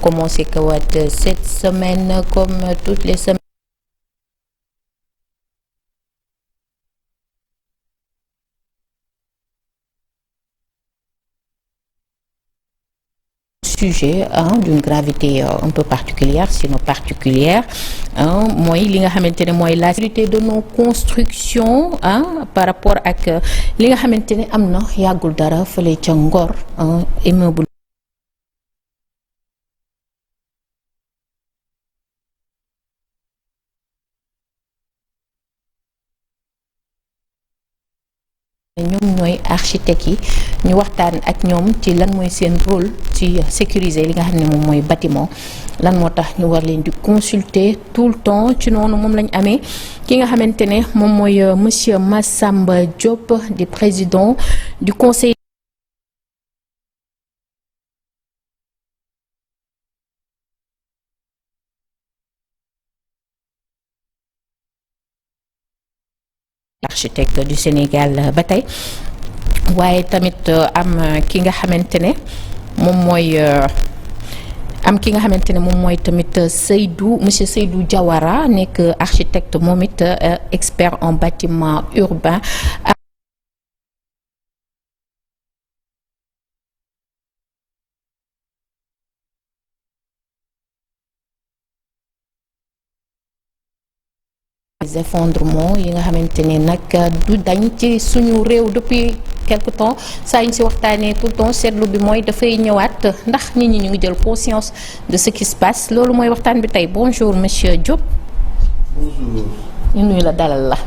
commencer ko waat cette semaine comme toutes les semaines. Sujet d'une gravité un peu particulière sinon particulière mooy li nga xamante ne mooy la sécurité de nos constructions par rapport ak li nga xamante ne am na yàggul dara fële ca Ngor immeuble ñoom ñooy architectes yi ñu waxtaan ak ñoom ci lan mooy seen rôle ci sécuriser li nga xam ne moom mooy bâtiment lan moo tax ñu war leen di consulter tout le temps ci noonu moom lañ amee ki nga xamante ne moom mooy monsieur Massamba Diop di président du conseil architecte du Sénégal ba tey waaye tamit am ki nga xamante ne moom mooy tamit monsieur Seydou Diawara nekk architecte moom it expert en bâtiment urbain. Effondrement yi nga xamante ne nag du dañ ci suñu réew depuis quelque temps saa ñu si waxtaanee tout le temps seetlu bi mooy dafay ñëwaat ndax nit ñi ñu ngi jël conscience de ce qui se passe loolu mooy waxtaan bi tey bonjour monsieur Diop. Bonjour. ñu nuyu la dalal la.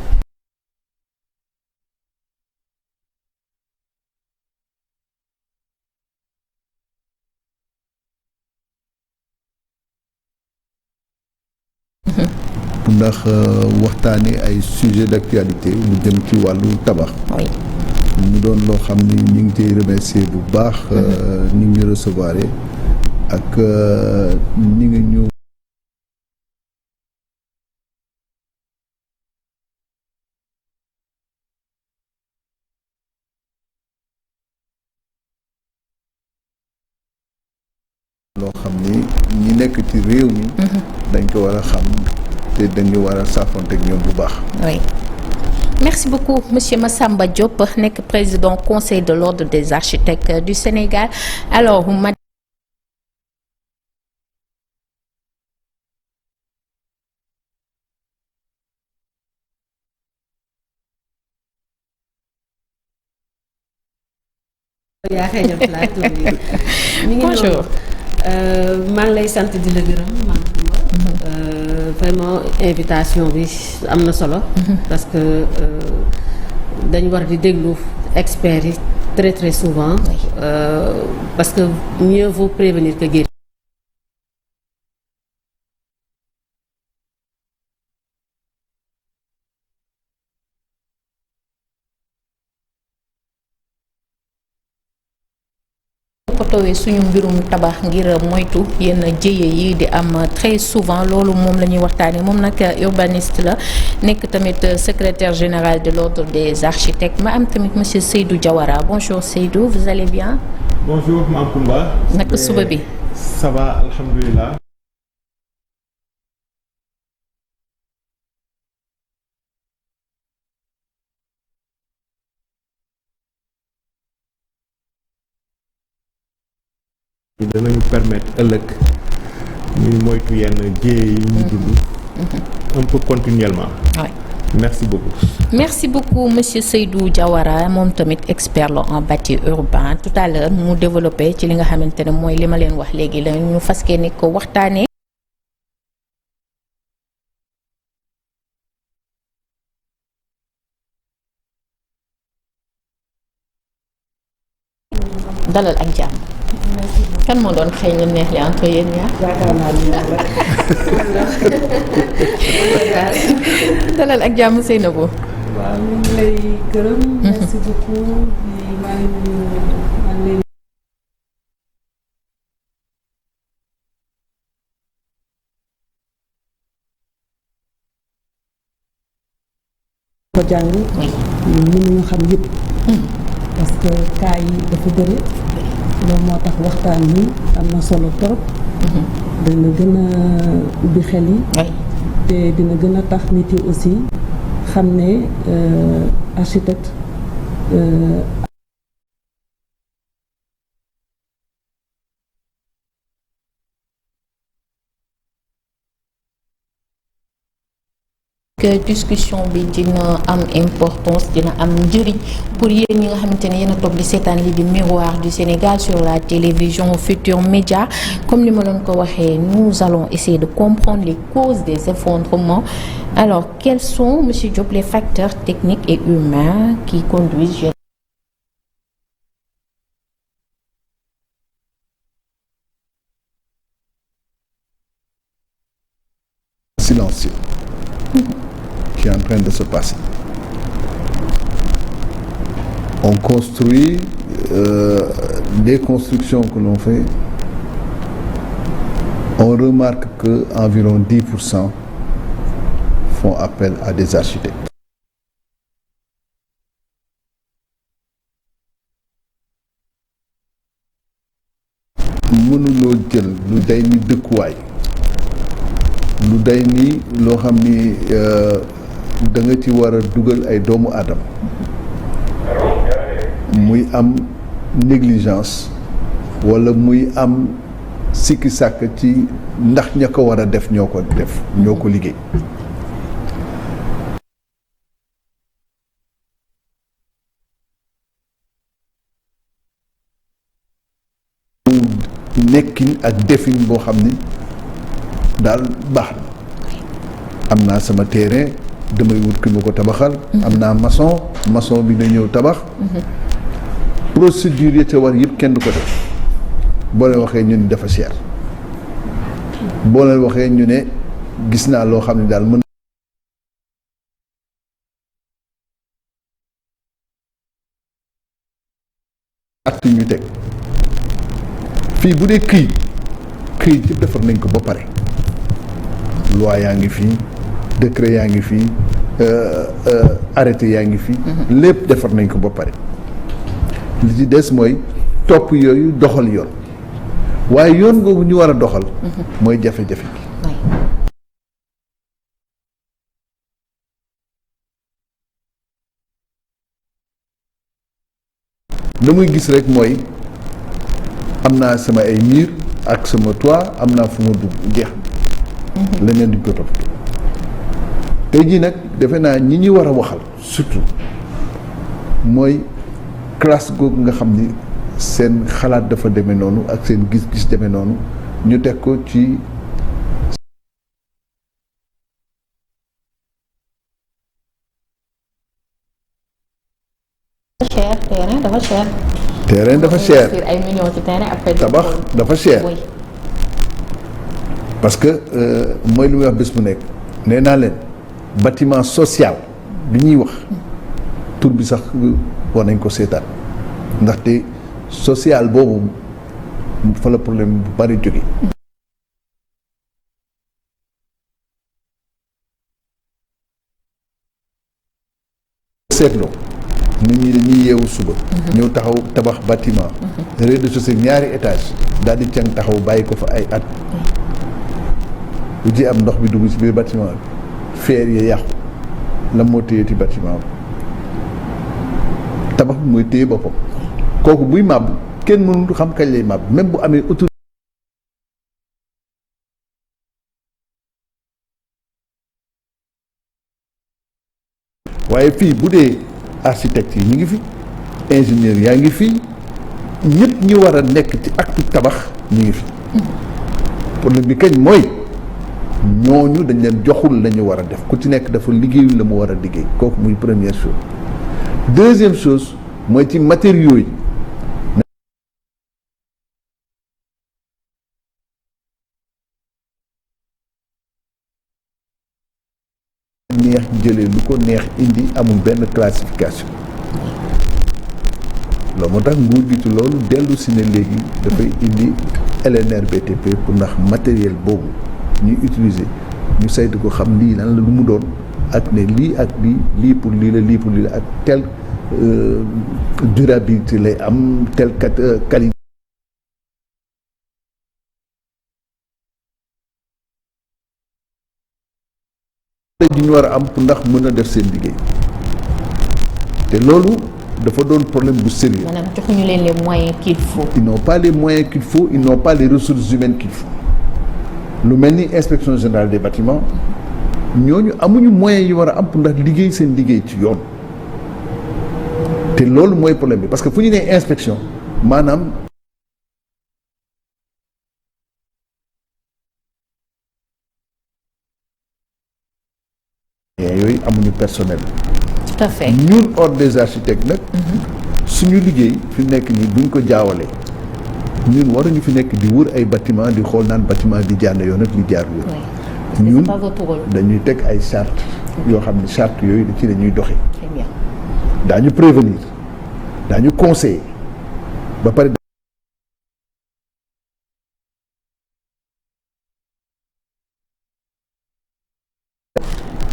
ndax waxtaanee ay sujet d'actualité mu jëm ci wàllu tabax. oui. mu doon loo xam ni ñu ngi ciy remercier bu baax. ni ñu recevoir ak ni nga ñu. loo xam ni ñi nekk ci réew mi. dañ ko war a xam. te dañu war a saafonte ak ñoom bu baax. oui merci beaucoup monsieur Massamba Diop nekk président conseil de l'ordre des architectes du Sénégal alors yaa xeeñal plateau bi mi ngi bonjour maa ngi lay sant di la gërëm vraiment invitation bi am na solo parce que dañ war di déglu experts yi très très souvent parce que mieux vaut prévenir que guérir. towee suñu mbirum tabax ngir moytu yenn jéye yi di am très souvent loolu moom la ñuy waxtaanee moom nag urbaniste la nekk tamit secrétaire général de l'ordre des architectes ma am tamit monsieur Seydou Diawara bonjour Seydou vous allez bien. bonjour Mame Koumba. naka suba bi. ça va alhamdulilah. danañu permettre ëllëg ñuy moytu yenn jéye yi ñu dund un peu continuellement. oui. merci beaucoup. merci beaucoup monsieur Seydou Diawara moom tamit expert la en bâti urbain tout à l'heure mu développé ci li nga xamante ne mooy li ma leen wax léegi la ñu faskee ni ko waxtaanee. dalal ak jàmm. kan moo doon xëy na neex li entre yéen ñaar. yaakaar naa ni dalal ak jàmm Seynabou. waaw ñu ngi lay gërëm. merci beaucoup maa ngi lay ko jàng. oui. mënuñu xam yëpp. parce que cas yi dafa bëri. loolu moo tax waxtaan wi am na solo trop dina gën a ubbi xel yi te dina gën a tax nit yi aussi xam ne architecte que discussion bi dina am importance dina am njëriñ pour yéen ñi nga xamante ne yéen a toog di seetaan li di Miroir du Sénégal sur la télévision Futurs Médias comme li ma leen ko waxee nous allons essayer de comprendre les causes des effondrements. Alors quels sont, monsieur Diop, les facteurs techniques et humains qui conduisent silencieux qui est en train de se passer. On construit des constructions que l'on fait, on remarque que environ 10% font appel à des architectes. Mënuloo jël lu day ni dëkkuwaay lu day ni loo xam ni da nga ci war a dugal ay doomu aadama muy am négligence walla muy am sikki sàkk ci ndax ña ko war a def ñoo ko liggéey. nekkin ak defin boo xam ni daal baax na am naa sama terrain damay wut ki ma ko tabaxal. am naa maçon bi na ñëw tabax. procédure yi ca war yëpp kenn du ko def boo leen waxee ñu ne dafa cher boo leen waxee ñu ne gis naa loo xam ne daal mën acte ñu teg fii bu dee këyit yëpp defar nañ ko ba pare loi yaa ngi fii décret yaa ngi fii arrêté yaa ngi fii lépp defar nañ ko ba pare li ci des mooy topp yooyu doxal yoon waaye yoon googu ñu war a doxal mooy jafe-jafe bi la muy gis rek mooy am naa sama ay miir ak sama toit am naa fu ma dugg jeex leneen duñ ko toppatoo tey jii nag defe naa ñi ñuy war a waxal surtout mooy classe googu nga xam ni seen xalaat dafa demee noonu ak seen gis-gis demee noonu ñu teg ko ci terrain dafa cher ay millions ci terrain après tabax dafa cher parce que mooy lu muy wax bés bu nekk nee naa leen bâtiment social bi ñuy wax tur bi sax war nañ ko seetaan ndaxte social boobu fa la problème bu bari jóge seetloo nit ñi dañuy yeewu suba ñëw taxaw tabax bâtiment rez-de-chaussée ñaari étage daal di càng taxaw bàyyi ko fa ay at lu ci am ndox bi dugg ci biir bâtiment bi feer yi yàqu la moo téye ci bâtiment bi tabax bi mooy téye boppam kooku buy màbb kenn mënul xam kañ lay màbb même bu amee autorité waaye fii bu dee architecte yi ñu ngi fi ingénieur yaa ngi fi ñëpp ñi war a nekk ci acte tabax ñu ngi fi problème bi kañ mooy ñooñu dañ leen joxul la ñu war a def ku ci nekk dafa liggéeyul la mu war a liggéey kooku muy première chose deuxième chose mooy ci matériaux yi neex jëlee lu ko neex indi amul benn classification loolu moo tax nguur gi ci loolu dellu si ne léegi dafay indi LNR BTP pour ndax matériel boobu ñuy utiliser ñu saytu ko xam lii lan la lu mu doon ak ne lii ak lii pour lii la lii pour lii la ak tel durabilité lay am tel qualité di ñu war a am pour ndax mën a def seen liggéey te loolu dafa doon problème bu sérieux. maanaam joxuñu leen les moyens qu'il faut. Ils n'ont pas les moyens qu'il faut, ils n'ont pas les ressources humaines qu'il faut. lu mel ni inspection générale des bâtiments ñooñu amuñu moyens yi war a am pour ndax liggéey seen liggéey ci yoon te loolu mooy problème bi parce que fu ñu nee inspection maanaam yooyu amuñu personnel. tout à fait. ñun ordre des architectes nag suñu liggéey fi nekk nii buñ ko jaawalee ñun waruñu fi nekk di wër ay bâtiment di xool naan bâtiment bi jaar na yoon ak li jaar yoon. ñun dañuy teg ay charte yoo xam ne charte yooyu ci la ñuy doxee. Très bien. daañu prévenir daañu conseiller ba pare.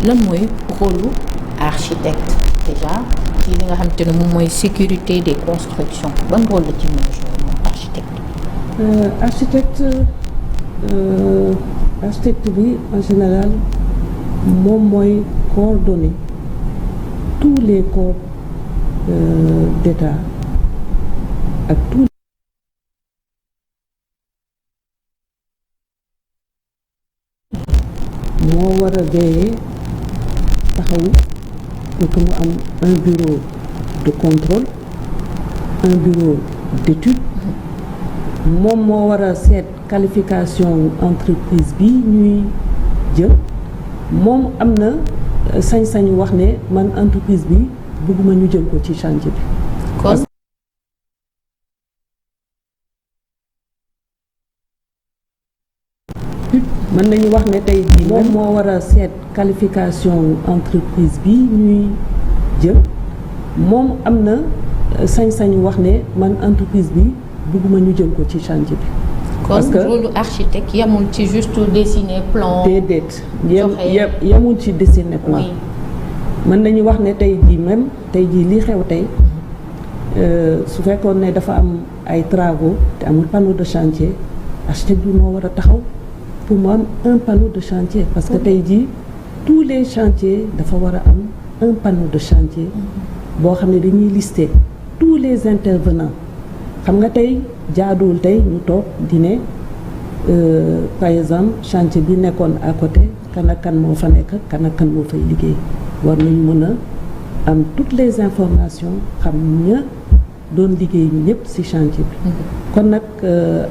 lan mooy rôle architecte déjà ci li nga xamante ne moom mooy sécurité des constructions ban rôle la ci mën a jouer moom architecte. Architecte bi en général moom mooy coordonner tous les corps d'État ak tous moo war a veiller taxawu pour que mu am un bureau de contrôle un bureau d'étude moom moo war a seet qualification entreprise bi ñuy jël moom am na sañ-sañu wax ne man entreprise bi bëgguma ñu jël ko ci chantier bi. kon mën nañu wax ne tey jii moom moo war a seet qualification entreprise bi ñuy jël moom am na sañ-sañu wax ne man entreprise bi bëgguma ñu jël ko ci chantier bi. parce que rôle architecte yamul ci juste dessiner plan. déedéet yamul ci dessiner plan. mën nañu wax ne tey jii même tey jii li xew tey su fekkoon ne dafa am ay travaux te amul panneau de chantier architecte bi moo war a taxaw pour mu am un panneau de chantier parce que tey jii tous les chantiers dafa war a am un panneau de chantier boo xam ne dañuy lister tous les intervenants. xam nga tey jaaduwul tey ñu toog di ne par exemple chantier bi nekkoon à côté kan ak kan moo fa nekk kan ak kan moo fay liggéey war nañu mën a am toutes les informations xam ña doon liggéey ñëpp ci chantier bi. kon nag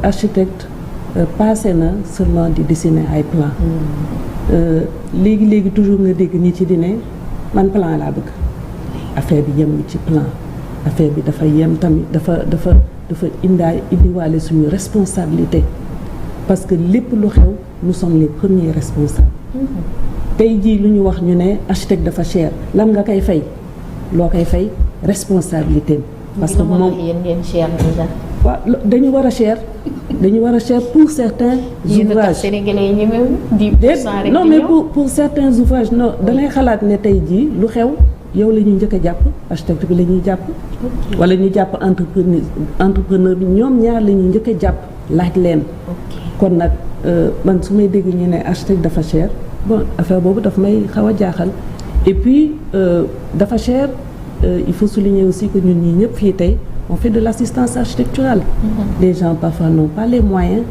architecte passé na seulement di dessiner ay plan. léegi toujours nga dégg nit yi di ne man plan laa bëgg affaire bi yemul ci plan affaire bi dafa yem tamit dafa indiwaale suñu responsabilité parce que lépp lu xew nous sommes les premiers responsables. tey jii lu ñu wax ñu ne architecte dafa cher lan nga koy fay loo koy fay responsabilité parce que moom yéen cher déjà. waaw dañu war a cher pour certains ouvrages sénégalais yi ñemewuñu 10% rek non mais pour certains ouvrages non dangay xalaat ne tey jii lu xew yow la ñuy njëkk a jàpp architecte bi la ñuy jàpp wala ñu jàpp entrepreneur bi ñoom ñaar la ñuy njëkk a jàpp laaj leen kon nag man su may dégg ñu ne architecte dafa cher bon affaire boobu daf may xaw a jaaxal et puis dafa cher il faut souligner aussi que ñun ñii ñëpp fii tey on fait de l'assistance architecturale. Les gens parfois n'ont pas les moyens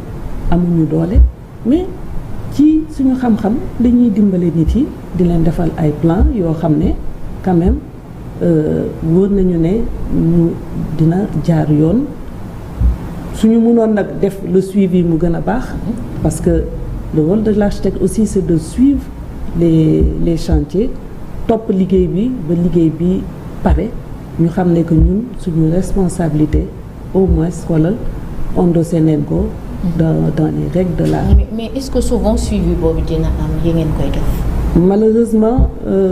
amuñu doole mais ci suñu xam-xam dañuy dimbale nit yi di leen defal ay plan yoo xam ne quand même wóor nañu ne ñu dina jaar yoon suñu mënoon nag def le suivi mu gën a baax parce que le rôle de l'architecte aussi c'est de suivre les chantiers topp liggéey bi ba liggéey bi pare ñu xam ne que ñun suñu responsabilité au moins xoolal endossé neen ko dans les règles de l'art. mais est-ce que souvent suivi boobu dina am yi ngeen koy def. malheureusement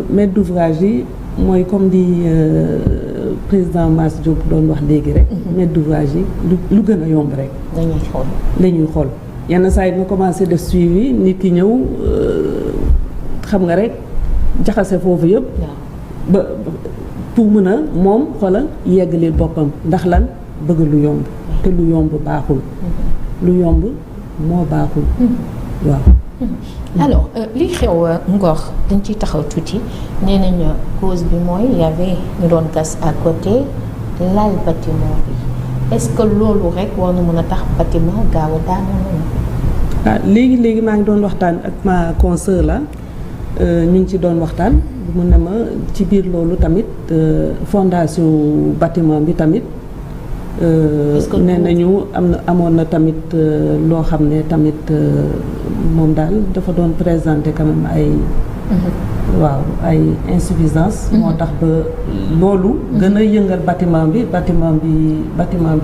maître d'ouvrage yi mooy comme di président Mass Diop doon wax léegi rek. maître d'ouvrage yi lu gën a yomb rek. lañuy xool yenn saa yi nga commencé def suivi nit ki ñëw xam nga rek jaxase foofu yëpp. ba pour mën a moom xoolal yeggali boppam ndax lan bëgg lu yomb te lu yomb baaxul. lu yomb moo baaxul. waaw. alors li xew Ngor dañ ciy taxaw tuuti nee nañ cause bi mooy y avait ñu doon gas à côté laal bâtiment bi est-ce que loolu rek war na mën a tax bâtiment gaaw a daanoo. léegi maa ngi doon waxtaan ak ma consoeur la ñu ngi ci doon waxtaan mu ne ma ci biir loolu tamit fondation bâtiment bi tamit nee nañu amoon na tamit loo xam ne tamit moom daal dafa doon présenter quand même ay waaw ay insuffisance moo tax ba loolu gën a yëngal bâtiment bi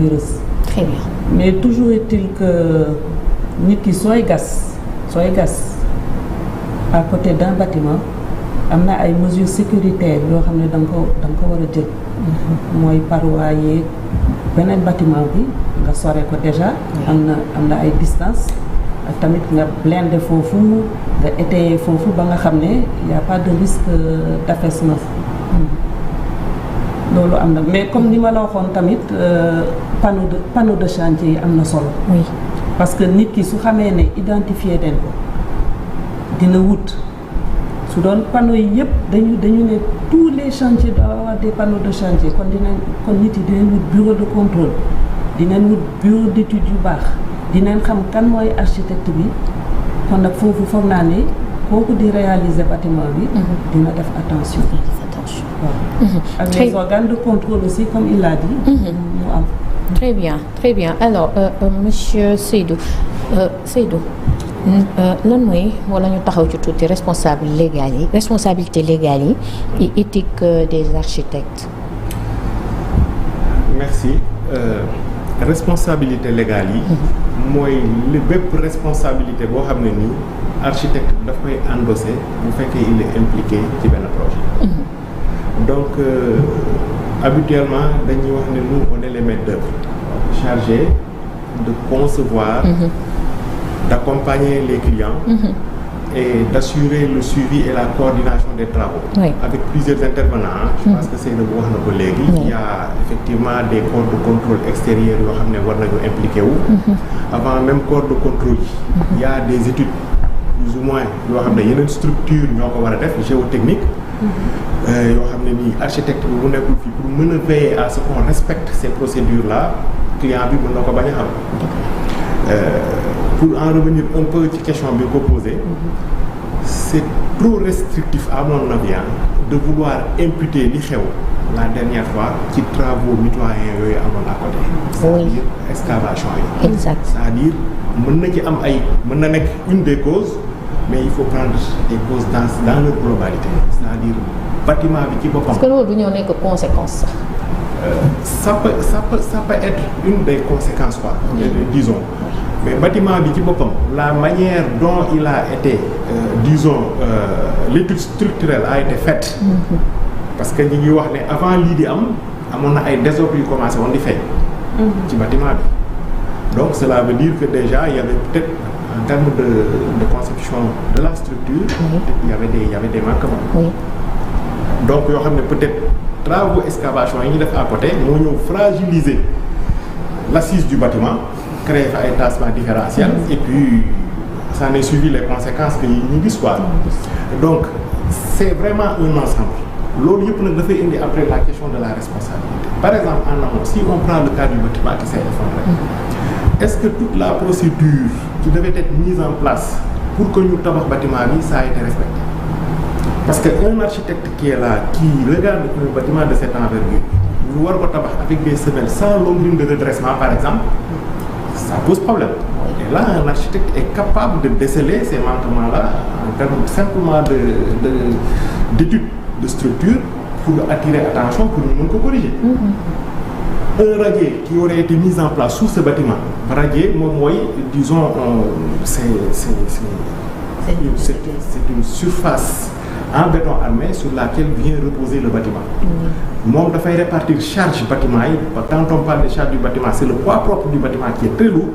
rës. Très bien. mais toujours est-il que nit ki sooy gas à côté d'un bâtiment am na ay mesures sécuritaires yoo xam ne da nga ko war a jël. mooy paroi yeeg beneen bâtiment bi nga sore ko déjà. am na ay distance ak tamit nga blindé foofu nga étayer foofu ba nga xam ne y a pas de risque d'affaissement. loolu am na mais comme ni ma la waxoon tamit panneau de chantier yi am na solo. Oui. parce que nit ki su xamee ne identifier den ko dina wut su doon panneaux yi yëpp dañu ne tous les chantiers doivent avoir des panneaux de chantier kon nit yi dinañ wut bureau de contrôle dinañ wut bureau d'étude yu baax dinañ xam kan mooy architecte bi kon nag foofu foog naa ne kooku di réaliser bâtiment bi. dina def attention. waaw. ak les organes de contrôle aussi comme il l'a dit. mu am. Très bien alors monsieur Seydou lan mooy wala ñu taxaw ci tuuti responsabilité légale yi et éthique des architectes. Merci responsabilité légale yi. mooy li bépp responsabilité boo xam ne nii architecte daf koy endosser bu fekkee il est impliqué ci benn projet. donc habituellement dañuy wax ne nous on est les maîtres d'œuvre chargés de concevoir. D'accompagner les clients et d'assurer le suivi et la coordination des travaux. Oui. Avec plusieurs intervenants. Je pense que c'est le wax na ko léegi. Il y a effectivement des corps de contrôle extérieurs yoo xam ne war nañu impliqué wu. Avant même corps de contrôle yi. Il y a des études plus ou moins yoo xam ne yeneen structure ñoo ko war a def géotechnique. yoo xam ne nii architecte bi mu nekkul fii pour mën a veiller à ce qu'on respecte ces procédures là client bi mën na ko bañ a xam. Pour en revenir un peu ci question bi ko posé c'est trop restrictif à mon avis de vouloir imputer li xew la dernière fois ci travaux mitoyens yooyu amoon à côté. C'est-à-dire excavation yi. Exact. C'est-à-dire mën na ci am mën na nekk une des causes mais il faut prendre des causes dans leur globalité c'est-à-dire bâtiment bi ci boppam. parce que loolu du ñëw nekk conséquence sax. Ça peut être une des conséquences quoi. Disons. Mais bâtiment bi ci boppam la manière dont il a été l'étude structurelle a été faite. Parce que ñi ngi wax ne avant lii di amoon na ay désordres yu commencé woon di feeñ. ci bâtiment bi. Donc cela veut dire que déjà il y avait peut-être en termes de conception de la structure. Il y avait des manquements. Oui. Donc yoo xam ne peut-être travaux excavation yi ñu def à côté moo ñëw fragiliser l'assise du bâtiment. Créer fa ay tassements différentiels et puis ça en est suivi les conséquences que ñu gis quoi. Donc c'est vraiment un ensemble loolu yëpp nag dafay indi après la question de la responsabilité. Par exemple en amont si on prend le cas du bâtiment qui s'est effondré, est-ce que toute la procédure qui devait être mise en place pour que ñu tabax bâtiment bi ça a été respecté? Parce que un architecte qui est là qui regarde un bâtiment de cette envergure ñu war ko tabax avec des semelles sans longue ligne de redressement par exemple. Ça pose problème. Et là, un architecte est capable de déceler ces manquements-là en termes simplement d'études de structure pour attirer attention pour nous corriger. Un radier qui aurait été mis en place sous ce bâtiment, radier, disons, c'est une surface en béton armé sur laquelle vient reposer le bâtiment. Moom dafay répartir charge bâtiment yi quand on parle de charge du bâtiment c'est le poids propre du bâtiment qui est très lourd.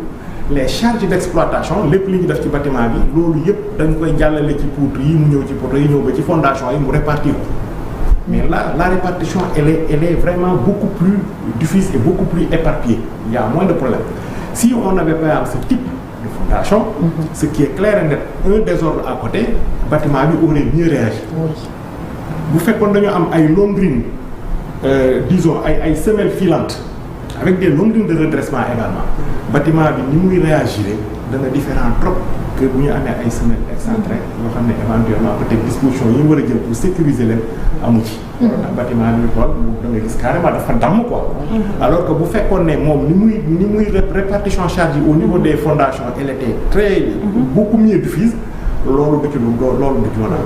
Les charges d'exploitation lépp li ñu def ci bâtiment bi loolu yëpp dañ koy jàllale ci poutre yi mu ñëw ci poutre yi ñëw ba ci fondation yi mu répartir ko. Mais là la répartition elle est vraiment beaucoup plus diffuse et beaucoup plus éparpillée. Il y a moins de problèmes. Si on avait par exemple ce type de fondation. Ce qui est clair et net, un désordre à côté bâtiment bi aurait mieux réagi. bu fekkoon dañoo am ay lombrines disons ay semelles filantes avec des lombrines de redressement également bâtiment bi ni muy réagir dana différent trop que bu ñu amee ay semelles excentrées yoo xam ne éventuellement peut-être disposition yi ñu war a jël pour sécuriser leen amu ci. ndax bâtiment bi xool da nga gis carrément dafa damm quoi. alors que bu fekkoon ne moom ni muy répartition charge yi au niveau des fondations elle était très beaucoup mieux diffuse loolu du ci loolu du ci mën a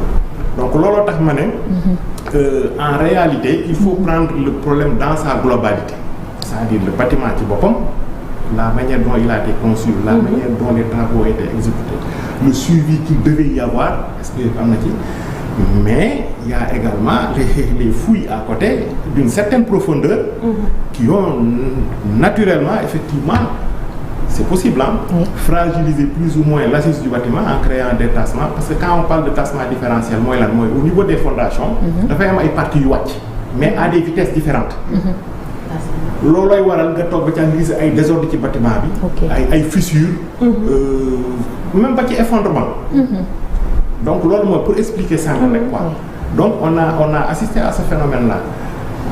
donc looloo tax ma ne. En réalité il faut prendre le problème dans sa globalité c'est-à-dire le bâtiment ci boppam. La manière dont il a été conçu, la manière dont les travaux ont été exécutés, le suivi qu'il devait y avoir, est-ce que am na ci mais il y a également les fouilles à côté d'une certaine profondeur qui ont naturellement effectivement c'est possible fragiliser plus ou moins l'assise du bâtiment en créant des tassements parce que quand on parle de tassement différentiel mooy lan mooy au niveau des fondations dafay am ay parties yu wàcc mais à des vitesses différentes loolooy waral nga toog ba ca gis ay désordre ci bâtiment bi. ay fissures. même ba ci effondrement. donc loolu mooy pour expliquer ça rek quoi. donc on a assisté à ce phénomène là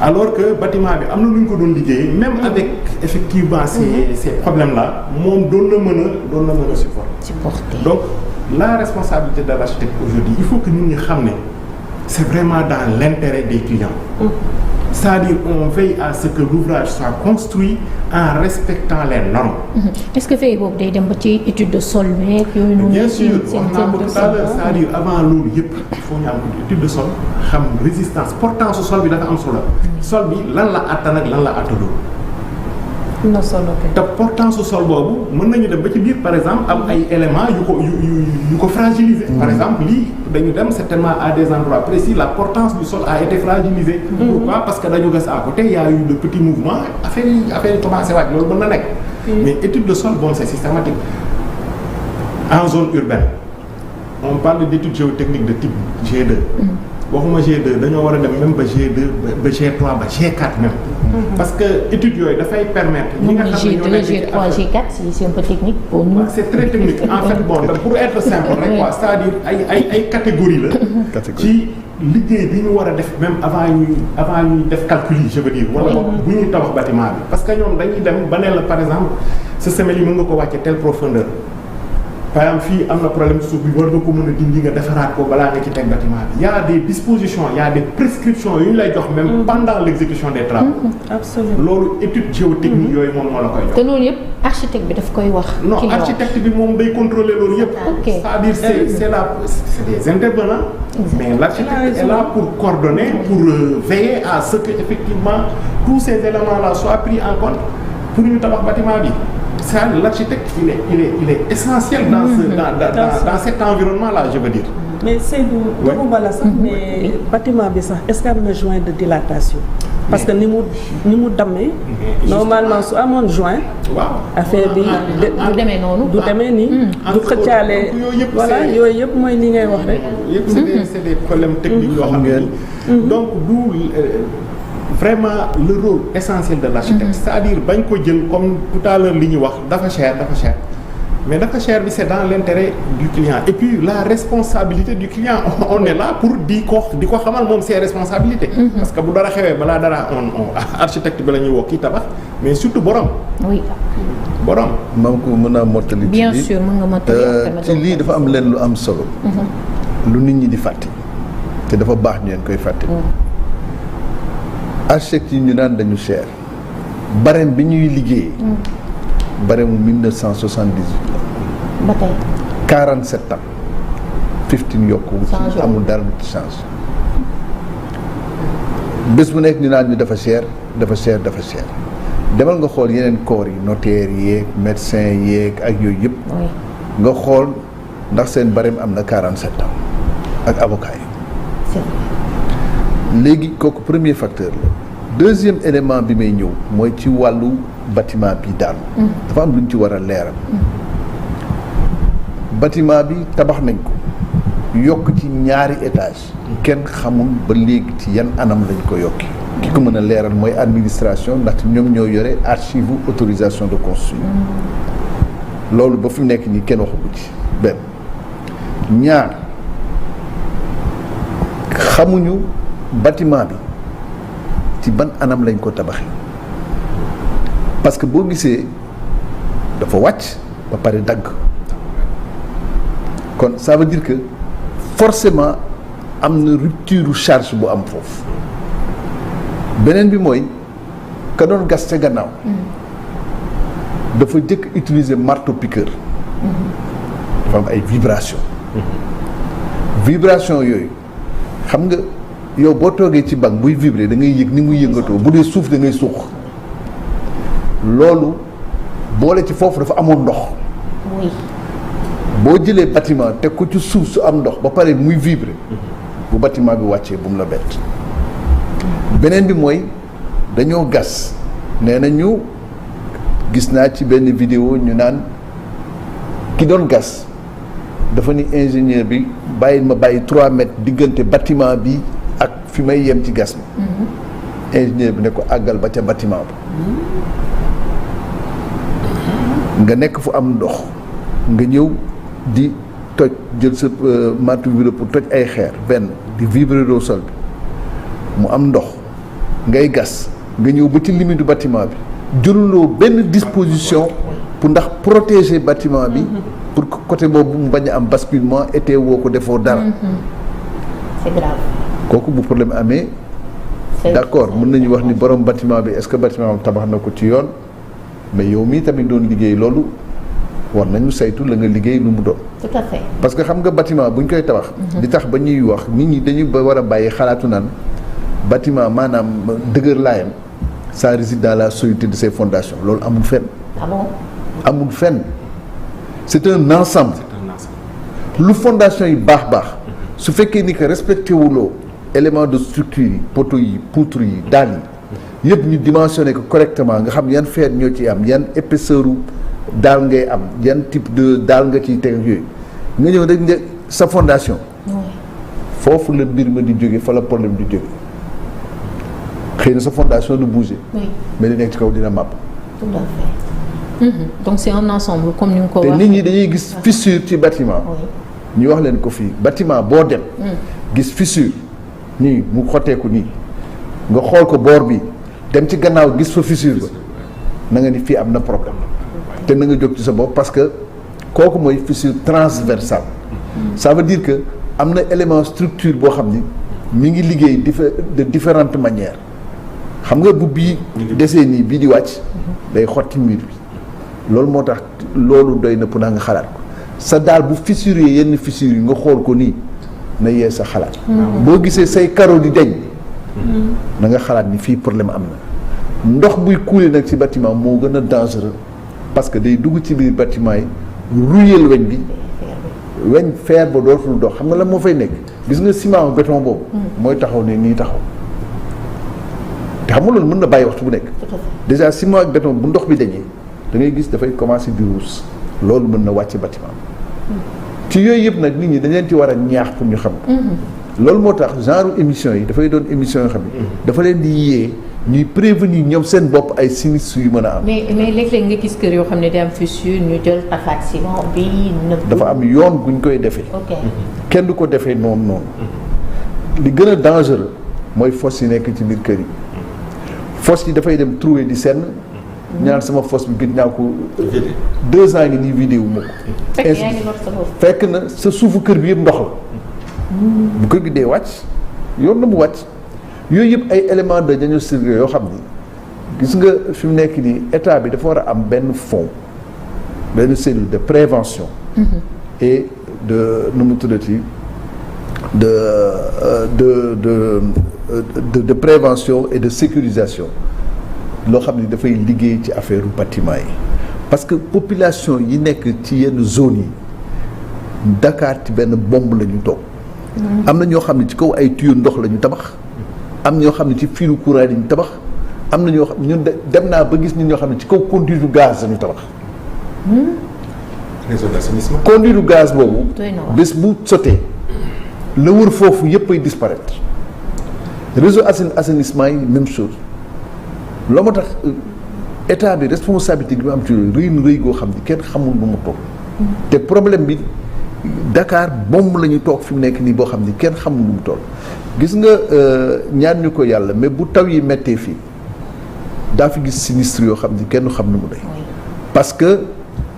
alors que bâtiment bi am na lu ñu ko doon liggéey même avec effectivement ces problèmes là moom doon na mën a supporter. donc la responsabilité de l'architecte aujourd'hui il faut que nit ñi xam ne c'est vraiment dans l'intérêt des clients. C'est-à-dire on veille à ce que l'ouvrage soit construit en respectant les normes. Est-ce que veille boobu day dem ba ci étude de sol beeg yooyu noonu. bien sûr wax naa ko tout à l'heure c'est-à-dire avant loolu yëpp il faut ñu am étude de sol xam résistance portance sol bi dafa am solo. sol bi lan la attan ak lan la attanul. am na solo kay. te portance sol boobu mën nañu dem ba ci biir par exemple am ay éléments yu ko fragiliser. par exemple lii dañu dem certainement à des endroits précis la portance du sol a été fragilisée. Pourquoi parce que dañu gas à côté il y a eu de petits mouvements affaire yi commencé waaj loolu mën na nekk. mais étude de sol bon c'est systématique. En zone urbaine on parle d'étude géotechnique de type G2. waxuma G2 dañoo war a dem même ba G2 ba G3 ba G4 même. parce que études yooyu dafay permettre. ñi nga xam ne ñoo nekk ci G3 G4 c'est un peu technique pour nous. c'est très technique en fait bon pour être simple rek quoi c'est-à-dire ay catégories la. ci liggéey bi ñu war a def même avant ñuy def calcul yi je veux dire. wala bu ñuy tabax bâtiment bi. parce que ñoom dañuy dem ba ne la par exemple sa semelle yi mën nga ko wàcce telle profondeur. par exemple fii am na problème suuf bi war nga ko mën a dindi nga defaraat ko balaa nga ci teg bâtiment bi. y a des dispositions y a des prescriptions yu ñu lay jox même pendant l'exécution des travaux. absolument loolu étude géotechnique yooyu moom moo la koy jox. te loolu yëpp architecte bi daf koy wax. non architecte bi moom day contrôler loolu yëpp. c'est-à-dire c'est des intervenants. mais l'architecte est là pour coordonner pour veiller à ce que effectivement tous ces éléments là soient pris en compte pour ñu tabax bâtiment bi. c'est-à-dire l'architecte il est essentiel dans cet environnement là je veux dire. mais Seydou. waxuma la sax mais bâtiment bi sax est-ce que am na joint de dilatation. parce que ni mu dammee. normalement su amoon joint. waaw affaire bi du demee noonu. du demee nii. du xëccaale voilà yooyu yëpp mooy li ngay wax rek. yëpp c'est des problèmes techniques yoo xam ne donc du. Vraiment le rôle essentiel de l'architecte c'est-à-dire bañ ko jël comme tout à l'heure li ñu wax dafa cher mais dafa cher bi c'est dans l'intérêt du client et puis la responsabilité du client on est là pour di ko xamal moom ses responsabilités parce que bu dara xewee balaa dara on architecte bi la ñuy woo kii tabax mais surtout borom. oui. borom. maa ngi ko mën a mottali. bien sûr mën nga mottali ci lii dafa am leen lu am solo. lu nit ñi di fàtte te dafa baax ñu leen koy fàtte. architecte yi ñu naan dañu cher barème bi ñuy liggéey barème 1978 ba tey 47 ans 15 yokku ci amul dara lu ci change bés bu nekk ñu naan ñu dafa cher demal nga xool yeneen corps yi notaire yeeg médecin yeeg ak yooyu yëpp nga xool ndax seen barème am na 47 ans ak avocat yi léegi kooku premier facteur la deuxième élément bi may ñëw mooy ci wàllu bâtiment bi daanu dafa am lu ñu ci war a leeral bâtiment bi tabax nañ ko yokk ci ñaari étage kenn xamul ba léegi ci yan anam lañ ko yokki ki ko mën a leeral mooy administration ndaxte ñoom ñoo yore archive autorisation de construire loolu ba fi mu nekk nii kenn waxu ko ci benn ñaar xamuñu bâtiment bi ci ban anam lañ ko tabaxee parce que boo gisee dafa wàcc ba pare dagg kon ça veut dire que forcément am na rupture charge bu am foofu beneen bi mooy ka doon gas ca gannaaw dafa jëkk utiliser marteau piqueur dafa am ay vibration yooyu xam nga yow boo toogee ci banc buy vibrer da ngay yëg ni muy yëngatoo bu dee suuf da ngay suux loolu boole ci foofu dafa amoon ndox boo jëlee bâtiment teg ko ci suuf su am ndox ba pare muy vibrer bu bâtiment bi wàccee bu mu la bett beneen bi mooy dañoo gas nee na ñu gis naa ci benn vidéo ñu naan ki doon gas dafa ni ingénieur bi ma bàyyi 3 mètres diggante bâtiment bi ak fi may yem ci gas bi ingénieur bi ne ko àggal ba ca bâtiment ba nga nekk fu am ndox nga ñëw di toj jël sa marteau vibrer pour toj ay xeer benn di vibrer au sol bi mu am ndox ngay gas nga ñëw ba ci limite du bâtiment bi jëluloo benn disposition pour ndax protéger bâtiment bi pour que côté boobu mu bañ a am basculement été woo ko defoo dara c'est grave kooku bu problème amee d'accord mën nañu wax ni borom bâtiment bi est-ce que bâtiment am tabax na ko ci yoon mais yow mii tamit doon liggéey loolu war nañu saytu la nga liggéey lu mu doon. tout à fait. parce que xam nga bâtiment bu ñu koy tabax. li tax ba ñuy wax nit ñi dañu ba war a bàyyi xalaatu naan bâtiment maanaam dëgër laayam ça réside dans la solidité de ses fondations loolu amul fenn. ah bon. amul fenn c'est un ensemble. lu fondation yi baax su fekkee ni que respecté wuloo élément de structure yi poteaux yi poutres yi daal yi yëpp ñu dimensionné ko correctement nga xam yan fer ñoo ci am yan épaisseur daal ngay am yan type de daal nga ciy teg yooyu nga ñëw rek ne sa fondation foofu la mbir ma di jóge fa la problème di jóge xëy na sa fondation du bouger mais li nekk ci kaw dina màpp tout à fait. Donc c'est un ensemble comme ni nga ko te waxee. nit ñi dañuy gis fissure ci bâtiment ñu wax leen ko fii bâtiment boo dem gis fissure nii mu xotteeku nii nga xool ko boor bi dem ci gannaaw gis fa fissure ba na nga ni fii am na problème te na nga jóg ci sa bopp parce que kooku mooy fissure transversale ça veut dire que am na élément structure boo xam ni mi ngi liggéey de différentes manières xam nga bu bii desee nii bii di wàcc day xotti mur bi loolu moo tax loolu doy na pour nga xalaat ko sa daal bu fissuré yenn fissures yi nga xool ko nii na yee sa xalaat boo gisee say carreaux di deñ na nga xalaat ni fii problème am na ndox buy couler nag ci bâtiment moo gën a dangereux parce que day dugg ci biir bâtiment yi ruyeel weñ bi weñ fer ba dootul dox xam nga la moo fay nekk gis nga ciment béton boobu mooy taxaw ne nii taxaw te xam nga loolu mën na bàyyi waxtu bu nekk déjà ciment ak béton bu ndox bi dañee da ngay gis dafay commencer di ruus loolu mën na wàcc bâtiment ci yooyu yëpp nag nit ñi dañ leen ci war a ñaax pour ñu xam loolu moo tax genre émission yi dafay doon émission yoo xam ne dafa leen di yee ñuy prévenir ñoom seen bopp ay sinistres yu mën a am. mais léeg-léeg nga gis kër yoo xam ne day am fissure ñu jël tafaat ciment bi nëbb. dafa am yoon guñ koy defee. ok kenn du ko defee noonu li gën a dangereux mooy fosse yi nekk ci biir kër yi fosse yi dafay dem trouer di senn ñaan sama fosse bi gën naa ko 2 ans ngi nii vidéo ma ko. fekk yaa ngi lor sa bopp. fekk na sa suufu kër bi yëpp ndox la bu kër gi dee wàcc yoon na mu wàcc yooyu yëpp ay éléments de diagnostic yoo xam ni gis nga fi mu nekk nii état bi dafa war a am benn fonds benn cellule de prévention et de nu mu tuddati de prévention et de sécurisation loo xam ni dafay liggéey ci affaire bâtiment yi parce que population yi nekk ci yenn zones yi Dakar ci benn bombe la ñu toog am na ñoo xam ne ci kaw ay tuyaux ndox la ñu tabax am ñoo xam ne ci filu courant la ñu tabax am na ñoo xam ñun dem naa ba gis nit ñoo xam ne ci kaw conduite du gaz la ñu tabax réseau d'assainissement. conduite du gaz boobu doy na waar. bés bu sotee la wër foofu yëpp ay disparaître réseau assainissement yi même chose loo ma tax état bi responsabilité bi mu am ci rëy na rëy goo xam ni kenn xamul nu mu toll. te problème bi Dakar bomb la ñu toog fi mu nekk nii boo xam ni kenn xamul nu mu toll. gis nga ñaan ñu ko yàlla mais bu taw yi méttee fii daa fi gis sinistre yoo xam ni kenn xam nu mu day parce que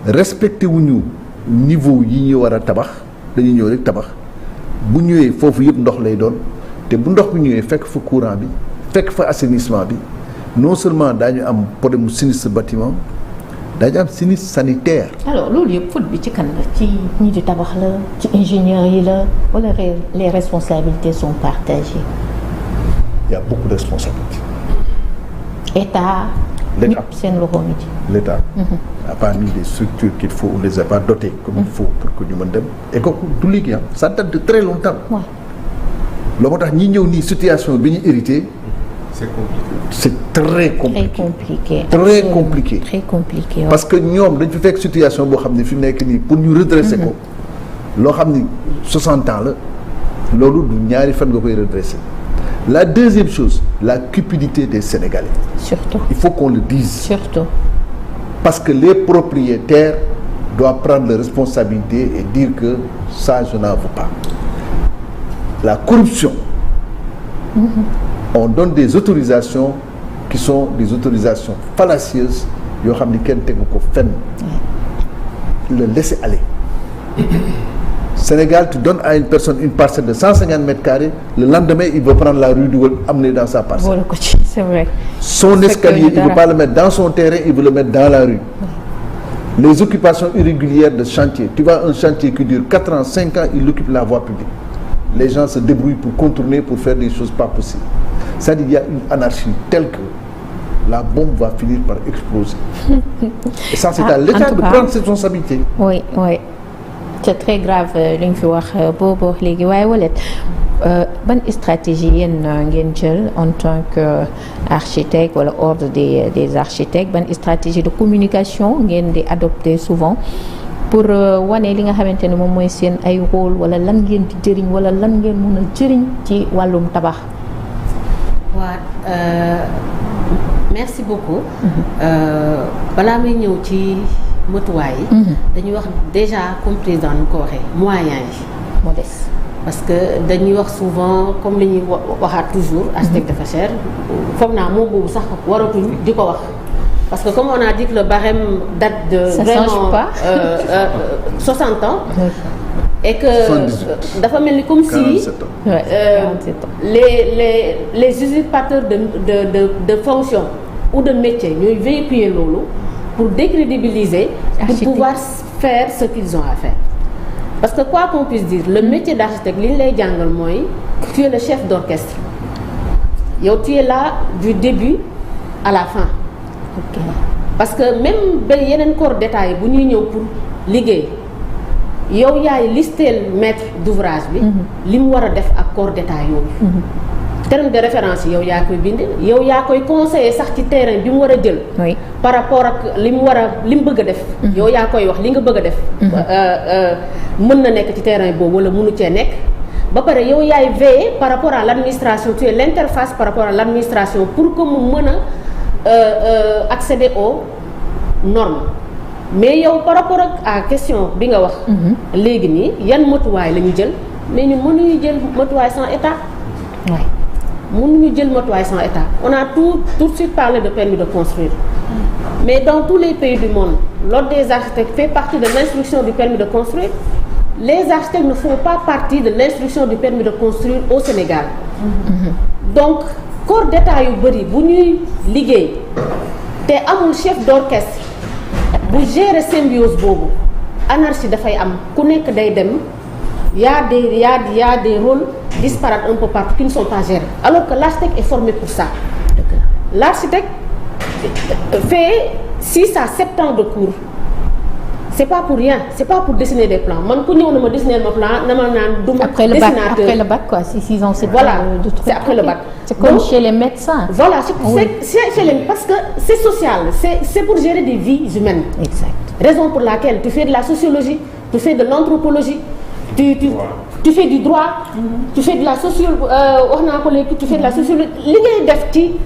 respecté wuñu niveau yi ñu war a tabax dañuy ñëw rek tabax bu ñëwee foofu yëpp ndox lay doon te bu ndox bi ñëwee fekk fa courant bi fekk fa assainissement bi non seulement daañu am problème mu sinistre bâtiment daañu am sinistre sanitaire. alors loolu yëpp faute bi ci kan la ci ñi di tabax la ci ingénieurs yi la wala les responsabilités sont partagées. Il y a beaucoup de responsabilités. État. L'État. Seen loxo ngi ci. L'État n'a pas mis les structures qu'il faut, on les a pas dotées comme il faut pour que ñu mën dem et kooku du léegi ça date de très longtemps. waaw. loolu moo tax ñi ñëw nii situation bi ñu hérité. c'est compliqué. c'est très compliqué. très compliqué. Très compliqué. Très compliqué. parce que ñoom dañ fi fekk situation boo xam ne fi mu nekk nii pour ñu redresser ko. loo xam ni 60 ans la loolu du ñaari fan nga koy redresser. La deuxième chose, la cupidité des Sénégalais. Surtout. Il faut qu'on le dise. Surtout. Parce que les propriétaires doivent prendre leurs responsabilités et dire que ça, je n'en veux pas. La corruption. On donne des autorisations qui sont des autorisations fallacieuses. Yoo xam ni kenn tegu ko fenn. Le laisser aller. Sénégal, tu donnes à une personne une parcelle de 150 mètres carrés, le lendemain, il veut prendre la rue Dougal, amener dans sa parcelle. C'est vrai. Son escalier, il ne veut pas le mettre dans son terrain, il veut le mettre dans la rue. Les occupations irrégulières de chantier. Tu vois un chantier qui dure 4 ans, 5 ans, il occupe la voie publique. Les gens se débrouillent pour contourner, pour faire des choses pas possibles. C'est-à-dire qu'il y a une anarchie telle que la bombe va finir par exploser. Et ça, c'est à l'État de prendre ses responsabilités. Oui, oui. C'est très grave li ñu fi wax boobu léegi waaye Wallet ban stratégie yéen ngeen jël en tant que architecte wala ordre des architectes ban stratégie de communication ngeen di adopter souvent pour wane li nga xamante ne moom mooy seen ay rôle wala lan ngeen di jëriñ wala lan ngeen mën a jëriñ ci wàllum tabax. waaw merci beaucoup. balaa may ñëw ci. matuwaay yi dañuy wax déjà comme président ni ko waxee moyens yi modeste parce que dañuy wax souvent comme li ñuy waxaat toujours architecte dafa cher foog naa moom boobu sax waratuñ di ko wax parce que comme on a dit que le barème date de ça vraiment 60 ans et que dafa mel ni comme si les usurpateurs de fonction ou de métier ñooy véhiculer loolu pour décrédibiliser, pour pouvoir faire ce qu'ils ont à faire. Parce que quoi qu'on puisse dire, le métier d'architecte, tu es le chef d'orchestre. Tu es là du début à la fin. Okay. Parce que même il y a un corps détail, pour liguer, yow yaay listel maître d'ouvrage bi li mu war a def ak corps détail yooyu. terme de référence yow yaa koy bind yow yaa koy conseiller sax ci terrain bi mu war a jël. par rapport ak li mu bëgg a def. yow yaa koy wax li nga bëgg a def. mën na nekk ci terrain boobu wala mënu cee nekk. ba pare yow yaay veiller par rapport à l'administration tu es l'interface par rapport à l'administration pour que mu mën a accéder aux normes mais yow par rapport à question bi nga wax. léegi nii yan matuwaay la ñu jël mais ñu mënuñu jël matuwaay sans état. mënuñu jël matuwaay sans état on a tout de suite parlé de permis de construire mais dans tous les pays du monde l'ordre des architectes fait partie de l'instruction du permis de construire les architectes ne font pas partie de l'instruction du permis de construire au Sénégal donc corps d'état yu bëri bu ñuy liggéey te amul chef d'orchestre bu gérer symbiose boobu anarchie dafay am ku nekk day dem y a des rôles disparates un peu partout qui ne sont pas gérés alors que l'architecte est formé pour ça. L'architecte fait 6 à 7 ans de cours c'est pas pour rien c'est pas pour dessiner des plans man ku ñëw na ma dessiner ma plan na ma naan du ma dessinateur après le bac quoi si 6 ans c'est voilà c'est après le bac c'est comme donc, chez les médecins voilà c'est chez les parce que c'est social c'est pour gérer des vies humaines. Exact. Raison pour laquelle tu fais de la sociologie tu fais de l'anthropologie tu fais du droit tu fais de la sociologie wax naa ko léegi tu fais de la sociologie li ngay def ci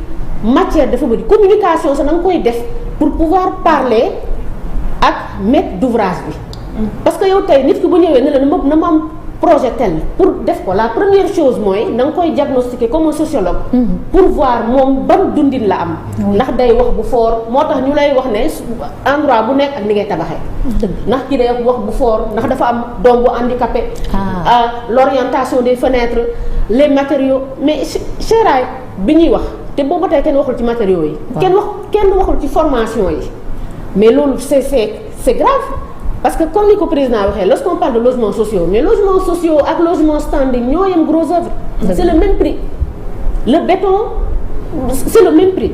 matière dafa bëri communication sax na nga koy def pour pouvoir parler ak maître d'ouvrage bi. parce que yow tey nit ki bu ñëwee ne la na ma am projet tel pour def ko la première chose mooy na nga koy diagnostiquer comme un sociologue. pour voir moom ban dundin la am. ndax day wax bu fort moo tax ñu lay wax ne endroit bu nekk ak ni ngay tabaxee. ndax ki day wax bu fort ndax dafa am doom bu handicapé. l'orientation des fenêtres les matériaux mais Cheray bi ñuy wax te boobu tey kenn waxul ci matériaux yi. kenn waxul ci formation yi mais loolu c'est grave. parce que comme ni ko président waxee lorsqu'on parle de logements sociaux mais logements sociaux ak logements standing ñoo yem gros œuvre c'est le même prix le béton c'est le même prix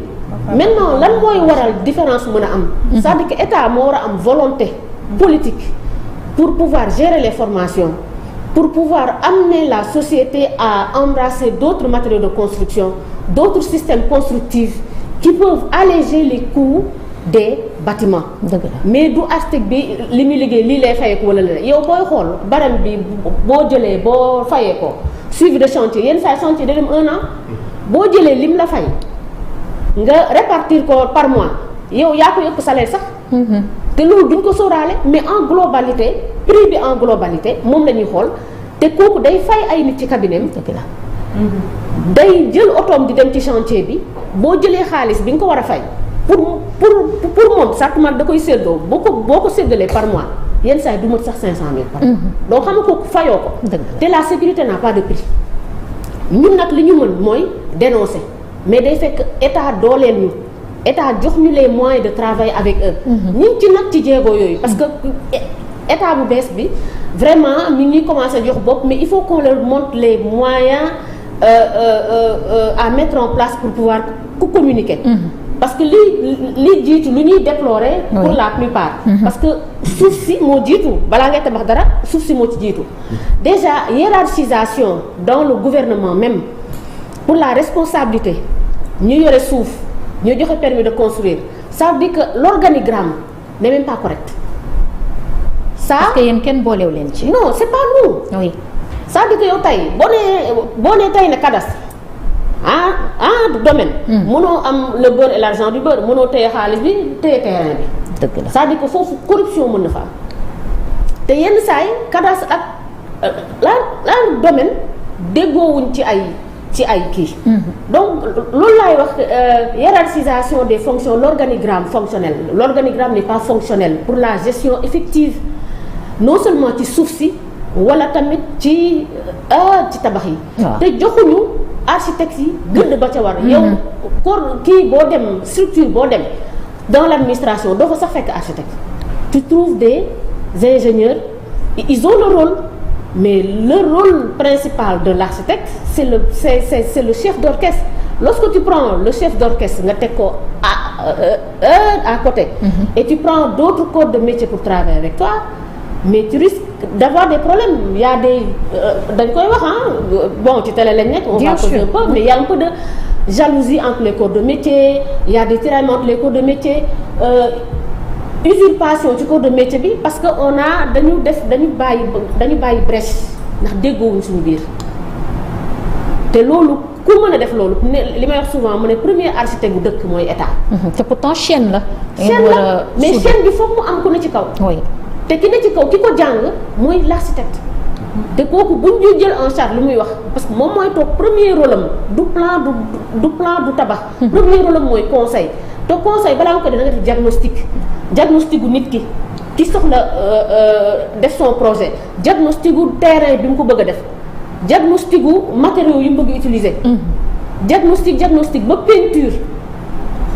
maintenant lan mooy waral différence mën a am c'est-à-dire que état moo war a am volonté politique pour pouvoir gérer les formations pour pouvoir amener la société à embrasser d'autres matériaux de construction d'autres systèmes constructifs qui peuvent alléger les coûts des bâtiments. mais du architecte bi li muy liggéey lii lay fayee ko wala la yow booy xool baram bi boo jëlee boo fayee ko suivi de chantier yenn saa chantier da dem 1 an boo jëlee lim la fay nga répartir ko par mois yow yaa ko yëpp salaire sax. te loolu duñ ko sóoraale mais en globalité prix bi en globalité moom la ñuy xool te kooku day fay ay nit ci cabinet day jël otoom di dem ci chantier bi boo jëlee xaalis bi nga ko war a fay. pour moom certainement da koy séddoo boo ko séddalee par mois yenn saa yi du mat sax 500000 par mois. donc xam nga ko fayoo ko. te la sécurité n'a pas de prix. ñun nag li ñu mën mooy dénoncer mais day fekk état dooleel ñu état jox ñu les moyens de travailler avec eux. ñu ngi ci nag ci jéego yooyu. parce que état bu bees bi vraiment mi ngi commencé jox bopp mais il faut qu'on leur montre les moyens à mettre en place pour pouvoir communiquer. parce que lii jiitu lu ñuy déplorer pour la plupart parce que suuf si moo jiitu balaa ngay tabax dara suuf si moo ci jiitu déjà hiérarchisation dans le gouvernement même pour la responsabilité ñu yore suuf ñu joxe permis de construire ça veut dire que l'organigramme n'est même pas correct ça parce que yéen kenn boolew leen ci non c'est pas nous oui ça veut dire que yow tey boo nee tey ne cadastre domaine mënoo am le beurre et l'argent du beurre mënoo téye xaalis bi téye terrain bi dëgg la c'est-à-dire que foofu corruption mën na fa am te yenn saa yi cadastre ak la domaine déggoowuñ ci ay kii donc loolu laay wax hiérarchisation des fonctions l'organigramme fonctionnel l'organigramme n'est pas fonctionnel pour la gestion effective non seulement ci suuf si wala tamit ci tabax yi te joxuñu architectes yi gëdd ba ca war yow kii boo dem structure boo dem dans l'administration doo fa sax fekk architecte tu trouves des ingénieurs ils ont le rôle mais le rôle principal de l'architecte c'est le chef d'orchestre lorsque tu prends le chef d'orchestre nga teg ko à côté et tu prends d'autres corps de métier pour travailler avec toi mais tu risques d'avoir des problèmes il y a des dañ koy wax bon ci télé lañ nekk on va poser un peu mais il y a un peu de jalousie entre les corps de métier il y a des tiraillements entre les corps de métier usurpation ci corps de métier bi parce que on a dañu bàyyi brèche ndax déggoowuñ suñu biir te loolu ku mën a def loolu li may wax souvent mu ne premier architecte bu dëkk mooy état te pourtant chaîne la mais chaîne bi foog mu am ku ne ci kaw te ki ne ci kaw ki ko jàng mooy l'architecte te kooku buñ ñu jël en charge lu muy wax parce que moom mooy toog premier rôle am du plan du tabax premier rôle am mooy conseil te conseil balaa nga ko def da nga def diagnostic gu nit ki soxla def son projet diagnostic gu terrain bi mu ko bëgg a def diagnostic gu matériaux yi mu bëgg utiliser diagnostic ba peinture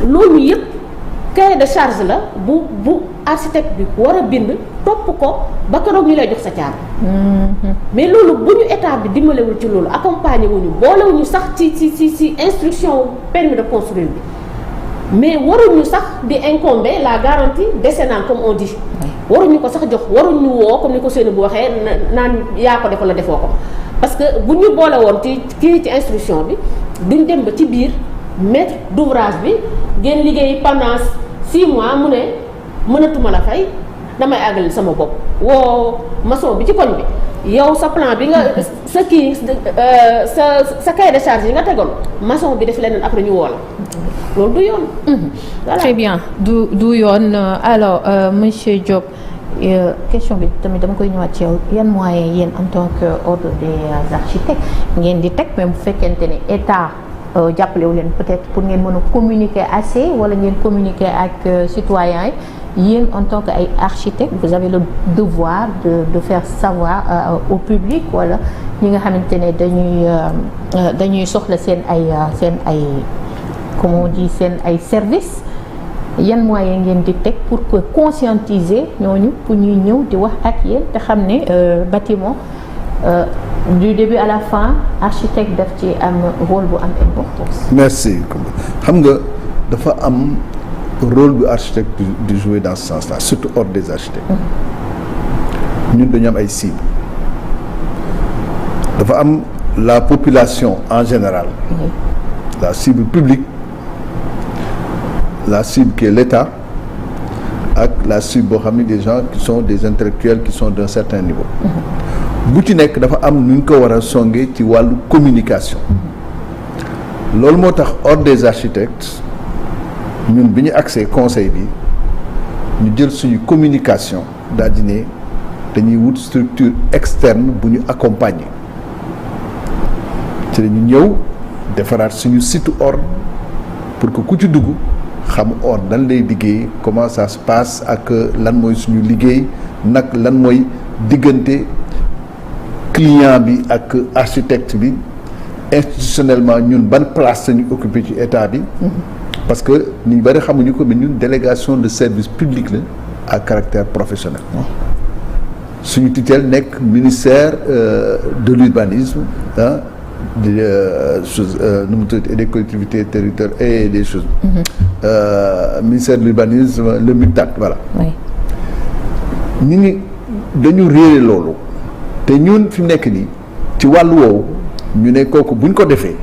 loolu yëpp cahier de charge la bu architecte bi war a bind topp ko ba keroog ñu lay jox sa caabi mais loolu bu ñu état bi dimbalewul ci loolu accompagner wuñu boolewuñu sax ci instruction permis de construire bi mais waruñu sax di incomber la garantie décennale comme on dit waruñu ko sax jox waruñu woo comme ni ko Seydou bu waxee naan yaa ko def wala defoo ko parce que bu ñu boole woon ci instruction bi duñ dem ba ci biir maître d'ouvrage bi ngeen liggéey pendant 6 mois mu ne mënatuma la fay damay àggali sama bopp woo maçon bi ci koñ bi yow sa plan bi nga sa kii sa cahier de charge yi nga tegoon maçon bi def leneen après ñu woo la loolu du yoon. Voilà. Très bien du yoon alors monsieur Diop question bi tamit dama koy ñëwaat ci yow yan moyens yéen en tant que ordre des architectes ngeen di teg même bu fekkente ne état jàppale wu leen peut-être pour ngeen mën a communiquer assez wala ngeen communiquer ak citoyens yi yéen en tant que ay architecte vous avez le devoir de faire savoir au public wala ñi nga xamante ne dañuy soxla seen ay comment on dit seen ay services yan moyens ngeen di teg pour que conscientiser ñooñu pour ñuy ñëw di wax ak yéen te xam ne bâtiment du début à la fin architecte daf ci am rôle bu am importance. merci xam nga dafa am rôle bu architecte di jouer dans ce sens-là surtout ordre des architectes ñun dañu am ay cibles dafa am la population en général la cible publique la cible qui est l'État ak la cible boo xam ne des gens qui sont des intellectuels qui sont d'un certain niveau bu ci nekk dafa am nu ñu ko war a songee ci wàllu communication loolu moo tax ordre des architectes ñun bi ñu accès conseil bi ñu jël suñu communication daal di ne dañuy wut structure externe bu ñu accompagner ci lañu ñëw defaraat suñu site ordre pour que ku ci dugg xam ordre dan lay liggéey comment ça se passe ak lan mooy suñu liggéey nag lan mooy diggante client bi ak architecte bi institutionnellement ñun ban place lañu occupé ci état bi parce que ñu bari xamuñu ko mais ñun délégation de service public la à caractère professionnel suñu tutelle nekk ministère de l'urbanisme nu mu tudd et des collectivités territoriales et des choses ministère de l'urbanisme le MUTAT voilà ñu ni dañu réere loolu te ñun fi mu nekk nii ci wàllu woowu ñu ne kooku buñ ko defee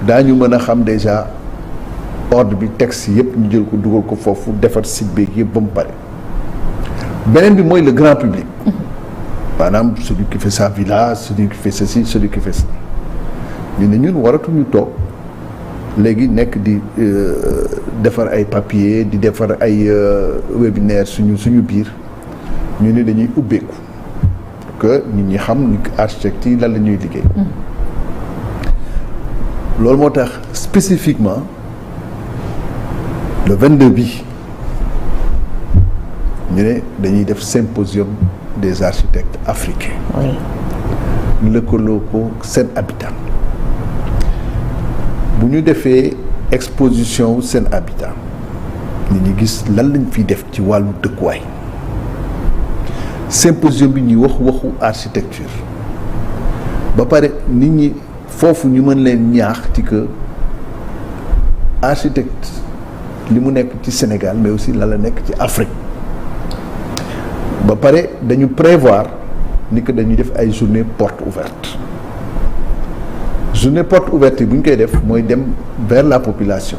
daañu mën a xam déjà ordre bi texte yëpp ñu jël ko dugal ko foofu defar site beeg yëpp ba mu pare beneen bi mooy le grand public maanaam celui qui fait sa villa celui qui fait ceci celui qui fait ça ñu ne ñun waratuñu toog léegi nekk di defar ay papier di defar ay webinaire suñu biir ñu ne dañuy ubbeeku que nit ñi xam ni architecte yi lan la ñuy liggéey loolu moo tax spécifiquement le 22 bi ñu ne dañuy def symposium des architectes africains lëkkaloo ko seen habitat bu ñu defee exposition seen habitat nit ñi gis lan lañ fiy def ci wàllu dëkkuwaay symposium bi ñuy waxu architecture ba pare nit ñi foofu ñu mën leen ñaax ci que architecte li mu nekk ci Sénégal mais aussi lan la nekk ci Afrique ba pare dañu prévoir ni que dañuy def ay journée porte ouverte journée porte ouverte yi bu ñu koy def mooy dem vers la population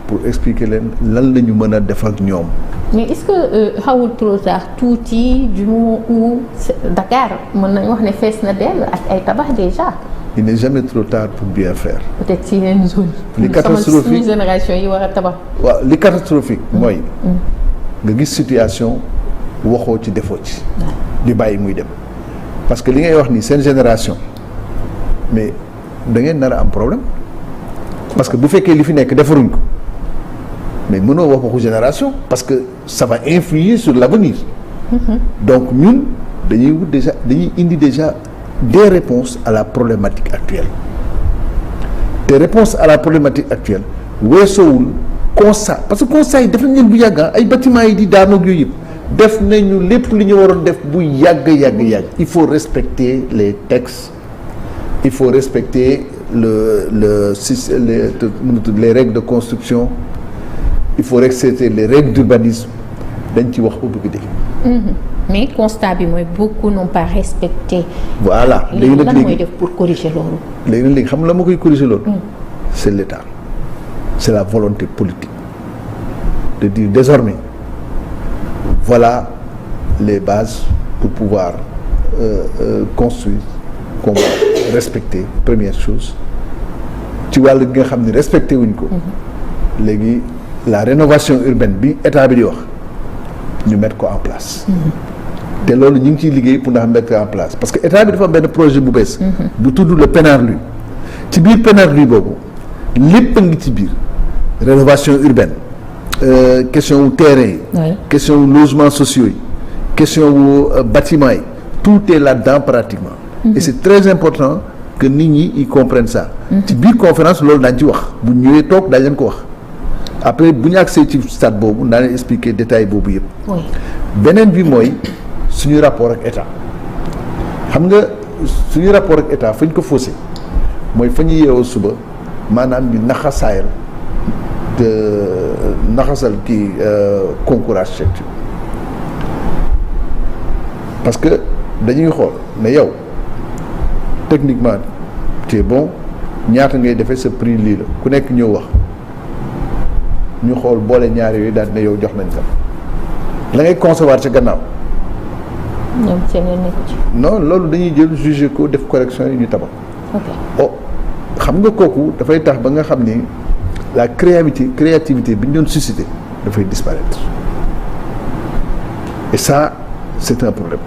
pour expliquer leen lan la ñu mën a def ak ñoom. mais est-ce que xawul trop tard tuuti du moment où Dakar mën nañu wax ne fees na dell ak ay tabax déjà. il n'est jamais trop tard pour bien faire. peut-être si yeneen zone. li catastrophique sama génération yi war a tabax. waaw li catastrophique mooy. nga gis situation waxoo ci defoo ci. di bàyyi muy dem parce que li ngay wax ni seen génération mais da ngeen nar a am problème parce que bu fekkee li fi nekk defaruñ ko mais mënoo wax waxu génération parce que ça va influer sur l'avenir. donc ñun dañuy wut déjà dañuy indi déjà des réponses à la problématique actuelle des réponses à la problématique actuelle weesoowul constat parce que constat yi def nañ leen bu yàgg ay bâtiments yi di daanoog yooyu yëpp def nañu lépp li ñu waroon def bu yàgg il faut respecter les textes il faut respecter les règles de construction il faut respecter les règles d'urbanisme dañ ci wax ubbi dégg. mais constat bi mooy beaucoup n'ont pas respecté. voilà léegi nag lan mooy def pour corriger loolu. léegi xam nga la ma koy corriger loolu. c'est l'État c'est la volonté politique de dire désormais voilà les bases pour pouvoir construire qu'on va respecter première chose ci wàll gi nga xam ne respecté wuñ ko léegi la rénovation urbaine bi état bi di wax ñu mettre ko en place te loolu ñu ngi ciy liggéey pour ndax mettre ko en place parce que état bi dafa am benn projet bu bees bu tudd le PENARLU ci biir PENARLU boobu lépp a ngi ci biir rénovation urbaine question wu terrain yi question wu logements sociaux yi question wu bâtiment yi tout est là-dedans pratiquement et c'est très important que nit ñi ils comprennent ça ci biir conférence loolu daañu ci wax bu ñëwee toog daañu leen ko wax après bu ñu agsee ci stade boobu naa leen expliquer détail boobu yëpp beneen bi mooy suñu rapport ak état xam nga suñu rapport ak état fa ñu ko faussé mooy fa ñu yeewoo suba maanaam ñu naxasaayal de naxasal kii concours architecture parce que dañuy xool ne yow techniquement tu es bon ñaata ngay defee sa prix lii la ku nekk ñëw wax ñu xool boole ñaar yooyu daal ne yow jox nañ ko la ngay concevoir ca gannaaw. ñoom seen yoon nekku ci. non loolu dañuy jël juger ko def correction yi ñu tabax. ok xam nga kooku dafay tax ba nga xam ni la créativité bi ñu doon susciter dafay disparaître et ça c'est un problème.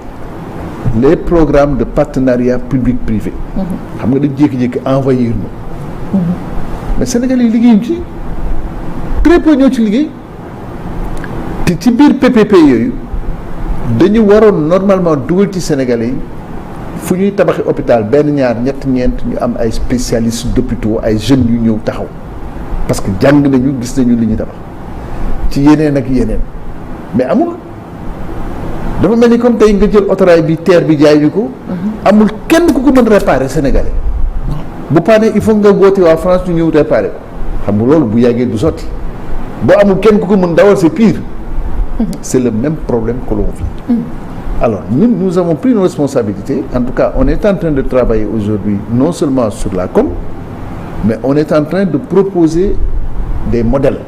Les programmes de partenariat public-privé. xam nga dañ jékki-jékki envahir ma. mais Sénégal yi liggéeyuñ ci très peu ñoo ci liggéey te ci biir PPP yooyu dañu waroon normalement dugal ci Sénégalais yi fu ñuy tabaxi hôpital benn ñaar ñett ñeent ñu am ay spécialistes d'hôpitaux ay jeunes yu ñëw taxaw parce que jàng nañu gis nañu li ñuy tabax ci yeneen ak yeneen mais amul. dafa mel ni comme tey nga jël autorail bi terre bi jaay ñu ko. amul kenn ku ko mën réparer sénégalais. bu paanee il faut nga woote waa France ñu ñëw réparer ko xam nga loolu bu yàggee du sotti boo amul kenn ku ko mën dawal c'est pire. c'est le même problème que l'on vit. alors nous avons pris nos responsabilités en tout cas on est en train de travailler aujourd'hui non seulement sur la com mais on est en train de proposer des modèles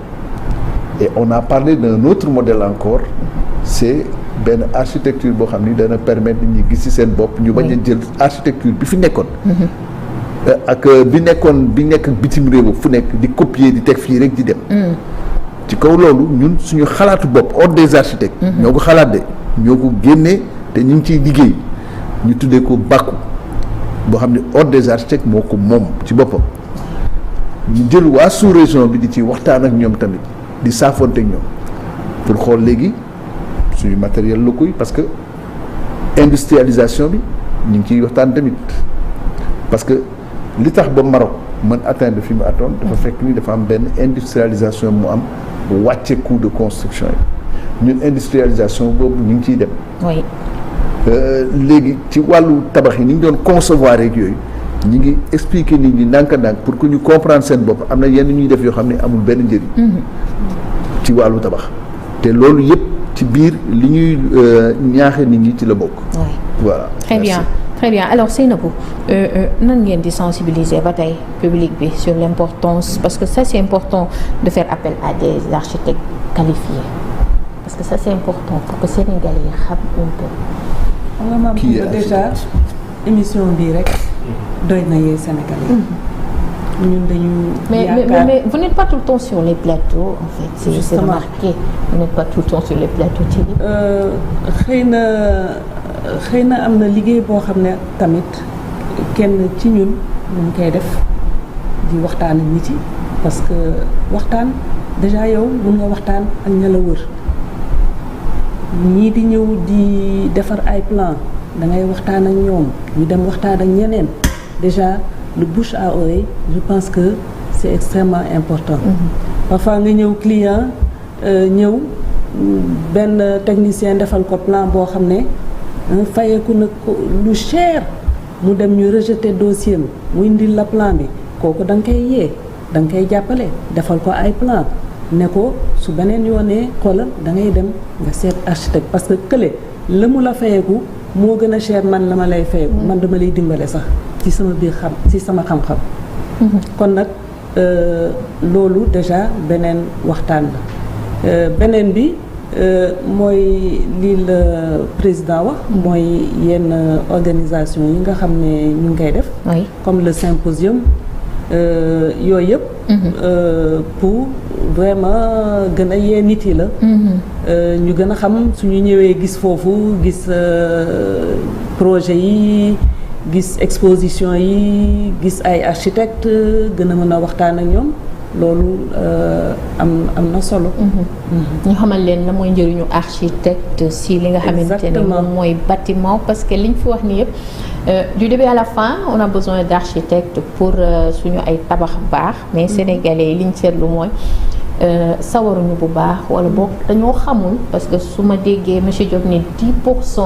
et on a parlé d'un autre modèle encore c'est benn architecture boo xam ni dana permettre nit ñi gis ci seen bopp ñu bañ a jël architecture bi fi nekkoon ak bi nekk bitim réew fu nekk di copier di teg fii rek di dem ci kaw loolu ñun suñu xalaatu bopp ordre des architectes ñoo ko xalaat de ñoo ko génnee te ñu ngi ciy liggéey ñu tuddee ko bàkku boo xam ne ordre des architectes moo ko moom ci boppam ñu jël waa sous-région bi di ci waxtaan ak ñoom tamit di saafonte ak ñoom pour xool léegi suñu matériel locaux yi parce que industrialisation bi ñu ngi ciy waxtaan tamit parce que li tax ba Maroc mën atteindre fi mu atteindre dafa fekk ni dafa am benn industrialisation mu am wàcce coût de construction yi ñun industrialisation boobu ñu ngi ciy dem. oui. léegi ci wàllu tabax yi ni ñu doon concevoir rek yooyu ñu ngi expliquer nit ñi ndànk-ndànk pour que ñu comprendre seen bopp am na yenn ñuy def yoo xam ne amul benn njëriñ. ci wàllu tabax te loolu yëpp. ci biir li ñuy ñaaxe nit ñi ci la bokk. voilà. très bien très bien alors Seynabou nan ngeen di sensibiliser ba tey public bi sur l'importance parce que ça c'est important de faire appel à des architectes qualifiés parce que ça c'est important pour que Sénégalais yi xam un peu. xam nga déjà émission bii rek doy na yee Sénégalais. ñun dañu yaakaar mais vous n'êtes pas tout le temps sur les plateaux en fait. C'est remarqué vous n'êtes pas tout le temps sur les plateaux télé. xëy na am na liggéey boo xam ne tamit kenn ci ñun ñu ngi koy def di waxtaan ak nit yi parce que waxtaan déjà yow mun nga waxtaan ak ña la wër ñii di ñëw di defar ay plan da ngay waxtaan ak ñoom ñu dem waxtaan ak ñeneen déjà. Le bouche à oreille je pense que c'est extrêmement important. Parfois nga ñëw client ñëw benn technicien defal ko plan boo xam ne fayeeku na ko lu cher mu dem ñu rejeter dossier am mu indil la plan bi kooku da nga koy yee da nga koy jàppale defal ko ay plan ne ko su beneen yoonee xoolal da ngay dem nga seet architecte parce que kële la mu la fayeeku moo gën a cher man la ma lay fayeeku man dama lay dimbale sax ci sama biir ci sama xam-xam. kon nag loolu déjà beneen waxtaan la beneen bi mooy lii la président wax mooy yenn organisation yi nga xam ne ñu ngi koy def. oui comme le symposium yooyu yëpp. pour vraiment gën a yee nit yi la. ñu gën a xam suñu ñëwee gis foofu gis projet yi gis exposition yi gis ay architecte gën a mën a waxtaan ak ñoom. loolu am na solo. ñu xamal leen la mooy njëriñu architecte si li nga xamante ne moom mooy bâtiment parce que liñ fi wax ni yëpp du début à la fin on a besoin d'architecte pour suñu ay tabax baax mais sénégalais yi liñ seetlu mooy sawaruñu bu baax wala boog dañoo xamul parce que su ma déggee monsieur Diop ne 10%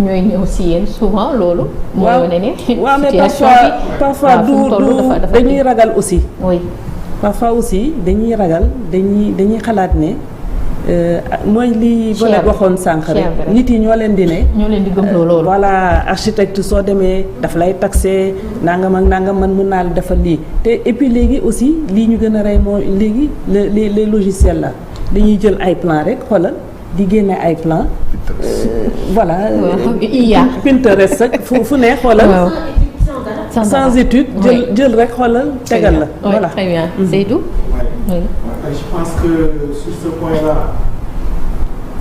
ñooy ñëw si yéen souvent loolu. mooy wane ne waaw mais situation parfois du dañuy ragal aussi. oui. parfois aussi dañuy ragal dañuy xalaat ne mooy li Bolek waxoon sànq rek nit yi ñoo leen di ne. ñoo leen di gëmloo loolu. voilà architecte soo demee daf lay taxé nangam ak nangam man mën naa la defal lii te et puis léegi aussi lii ñu gën a rey mooy léegi les logiciels là dañuy jël ay plan rek xoolal di génne ay plan. voilà. Pinterest rek fu ne xoolal. sans étude jël rek xoolal tegal la. voilà très bien Seydou. oui je pense que sur ce point-là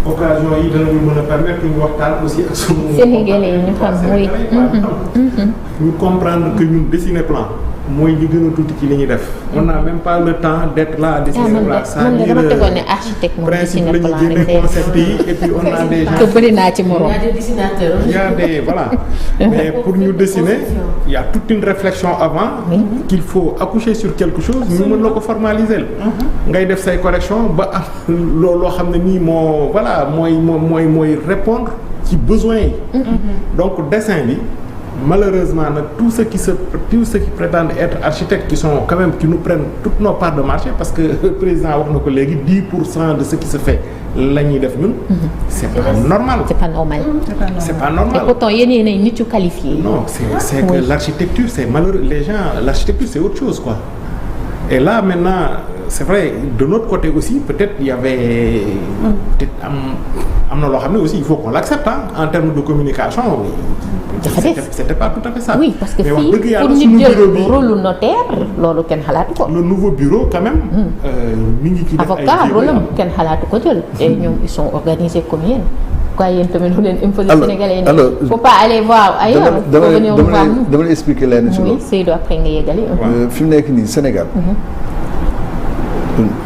occasion yi danañu mën a permettre ñu waxtaan aussi ak sunu. Sénégalais yi ñu xam mooy. ñu comprendre que ñun dessiner plan mooy li gën a tuuti ci li ñuy def. on n'a même pas le temps d'être là à dessiner plan. man de dama tegoon ne architecte moom dessiner plan principe la ñuy génne concept yi et puis on a des gens. que bëri naa ci morom. Il y a des dessinateurs. Il y a des voilà mais pour ñu dessiner il y a toute une réflexion avant. qu'il faut accoucher sur quelque chose. ñu mën la ko formaliser ngay def say correction ba am loo xam ne nii moo voilà mooy répondre ci besoins yi. donc dessin bi. Malheureusement nag tous ceux qui prétendent être architectes qui sont quand même qui nous prennent toutes nos parts de marché parce que le président wax na ko léegi 10% de ce qui se fait la ñuy def ñun. c'est pas normal. c'est pas normal. c'est pas normal. et pourtant yéen ay nit yu qualifié. non c'est que l'architecture c'est malheureux les gens l'architecture c'est autre chose quoi. et là maintenant c'est vrai de notre côté aussi peut-être il y avait peut-être am na loo xam ne aussi il faut qu'on l'accepte en termes de communication. c'était pas tout à fait ça. oui parce que fii pour ñu jël rôle notaire loolu kenn xalaatu ko. le nouveau bureau quand même. mi ngi ci def ay avocat rôle am kenn xalaatu ko jël. et ñoom ils sont organisés comme yéen. quoi yéen tamit lu leen imposer Sénégalais yi. faut pas aller voir ailleurs. faut venir voir nous. dama lay expliquer leen ci loolu. oui Seydou après nga yeggali. fi mu nekk nii Sénégal.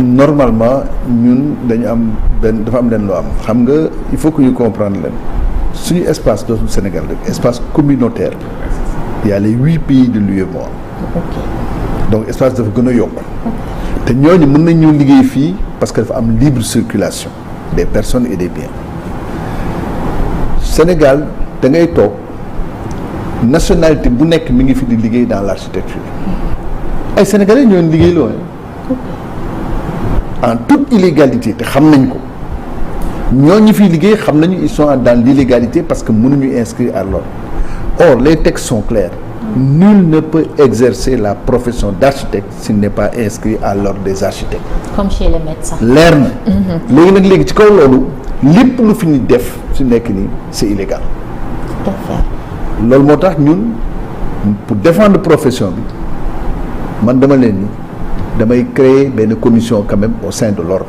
normalement ñun dañu am dafa am leen loo am xam nga il faut que ñu comprendre leen suñu espace dootul Sénégal rek espace communautaire il y a les 8 pays de l'UEMOA. donc espace dafa gën a yokk te ñooñu mën nañ ñëw liggéey fii parce que dafa am libre circulation des personnes et des biens. Sénégal da ngay toog nationalité bu nekk mi ngi fi di liggéey dans l'architecture ay Sénégalais ñoo liggéey loo en toute illégalité te xam nañ ko ñooñu fiy liggéey xam nañu ils sont dans l'illégalité parce que mënuñu inscrire à l'ordre. Or les textes sont clairs. Nul ne peut exercer la profession d'architecte s'il n'est pas inscrit à l'ordre des architectes. comme chez les médecins. leer na. léegi ci kaw loolu lépp lu fi ñu def su nekk nii c'est illégal. tout à fait. loolu moo tax ñun pour défendre profession bi man dama leen ni damay créer benn commission quand même au sein de l'ordre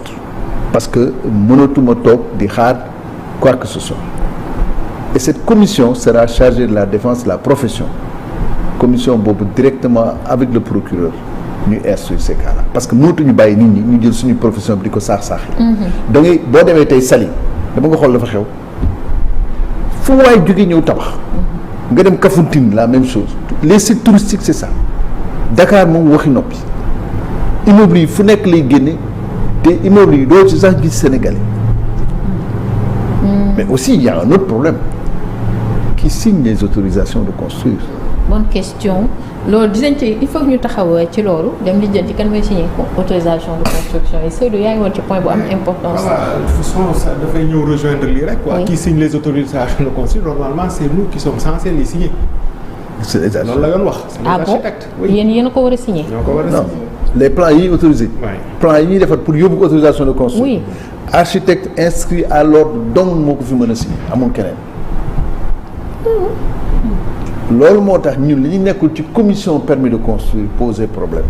parce que mënatuma toog di xaar quoi que ce soit et cette commission sera chargée de la défense de la profession commission boobu directement avec le procureur ñu instruire ces cas-là parce que mënatuñu bàyyi nit ñi ñu jël suñu profession bi di ko saax-saax da ngay boo demee tey Saly dama nga xool dafa xew fu waay jóge ñëw tabax nga dem Kafountine la même chose les sites touristiques c'est ça Dakar moom waxi noppi immeuble yi fu nekk lay génne te immeuble yi doo ci sax gis Sénégalais mais aussi il y a un autre problème qui signe les autorisations de construire. bonne question loolu dinañ ci il faut que ñu taxaw ci loolu dem lijjanti kan mooy signer autorisation de construction yi Seydou yaa ngi woon ci point bu am importance. voilà de toute façon ça dafay ñëw rejoindre lii rek quoi. Oui. qui signe les autorisations de construire normalement c'est nous qui sommes censés les signer. c'est les loolu la yoon wax. c'est les ah bon architectes. oui yéen a ko war a signer. ñoo ko war a non signer. les plans yi autorisés. Ouais. plans yi ñuy defar pour yóbbu autorisation de construire. oui architecte inscrit à l'ordre donc moo ko fi mën a signé amul keneen loolu moo tax ñun li ñu nekkul ci commission permis de construire poser problème.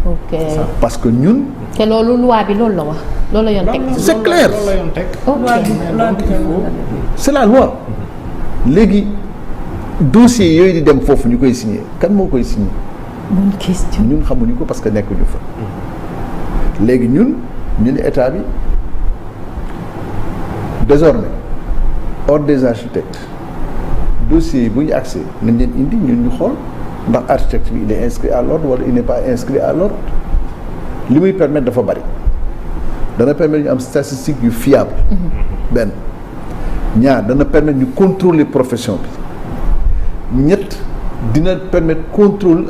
ok parce que ñun. te loolu loi bi loolu la wax loolu la yoon teg. c'est clair loolu la yoon teg. c'est la loi léegi dossier yooyu di dem foofu ñu koy signé kan moo koy signé. bonne question. ñun xamuñu ko parce que nekkuñu fa. léegi ñun ñu ne état bi désormais ordre des architectes dossier yi bu ñu accès nañ leen indi ñun ñu xool ndax architecte bi il est inscrit à l'ordre wala il n'est pas inscrit à l'ordre li muy permettre dafa bari dana permettre ñu am statistique yu fiable benn ñaar dana permettre ñu contrôler profession bi ñett dina permettre contrôle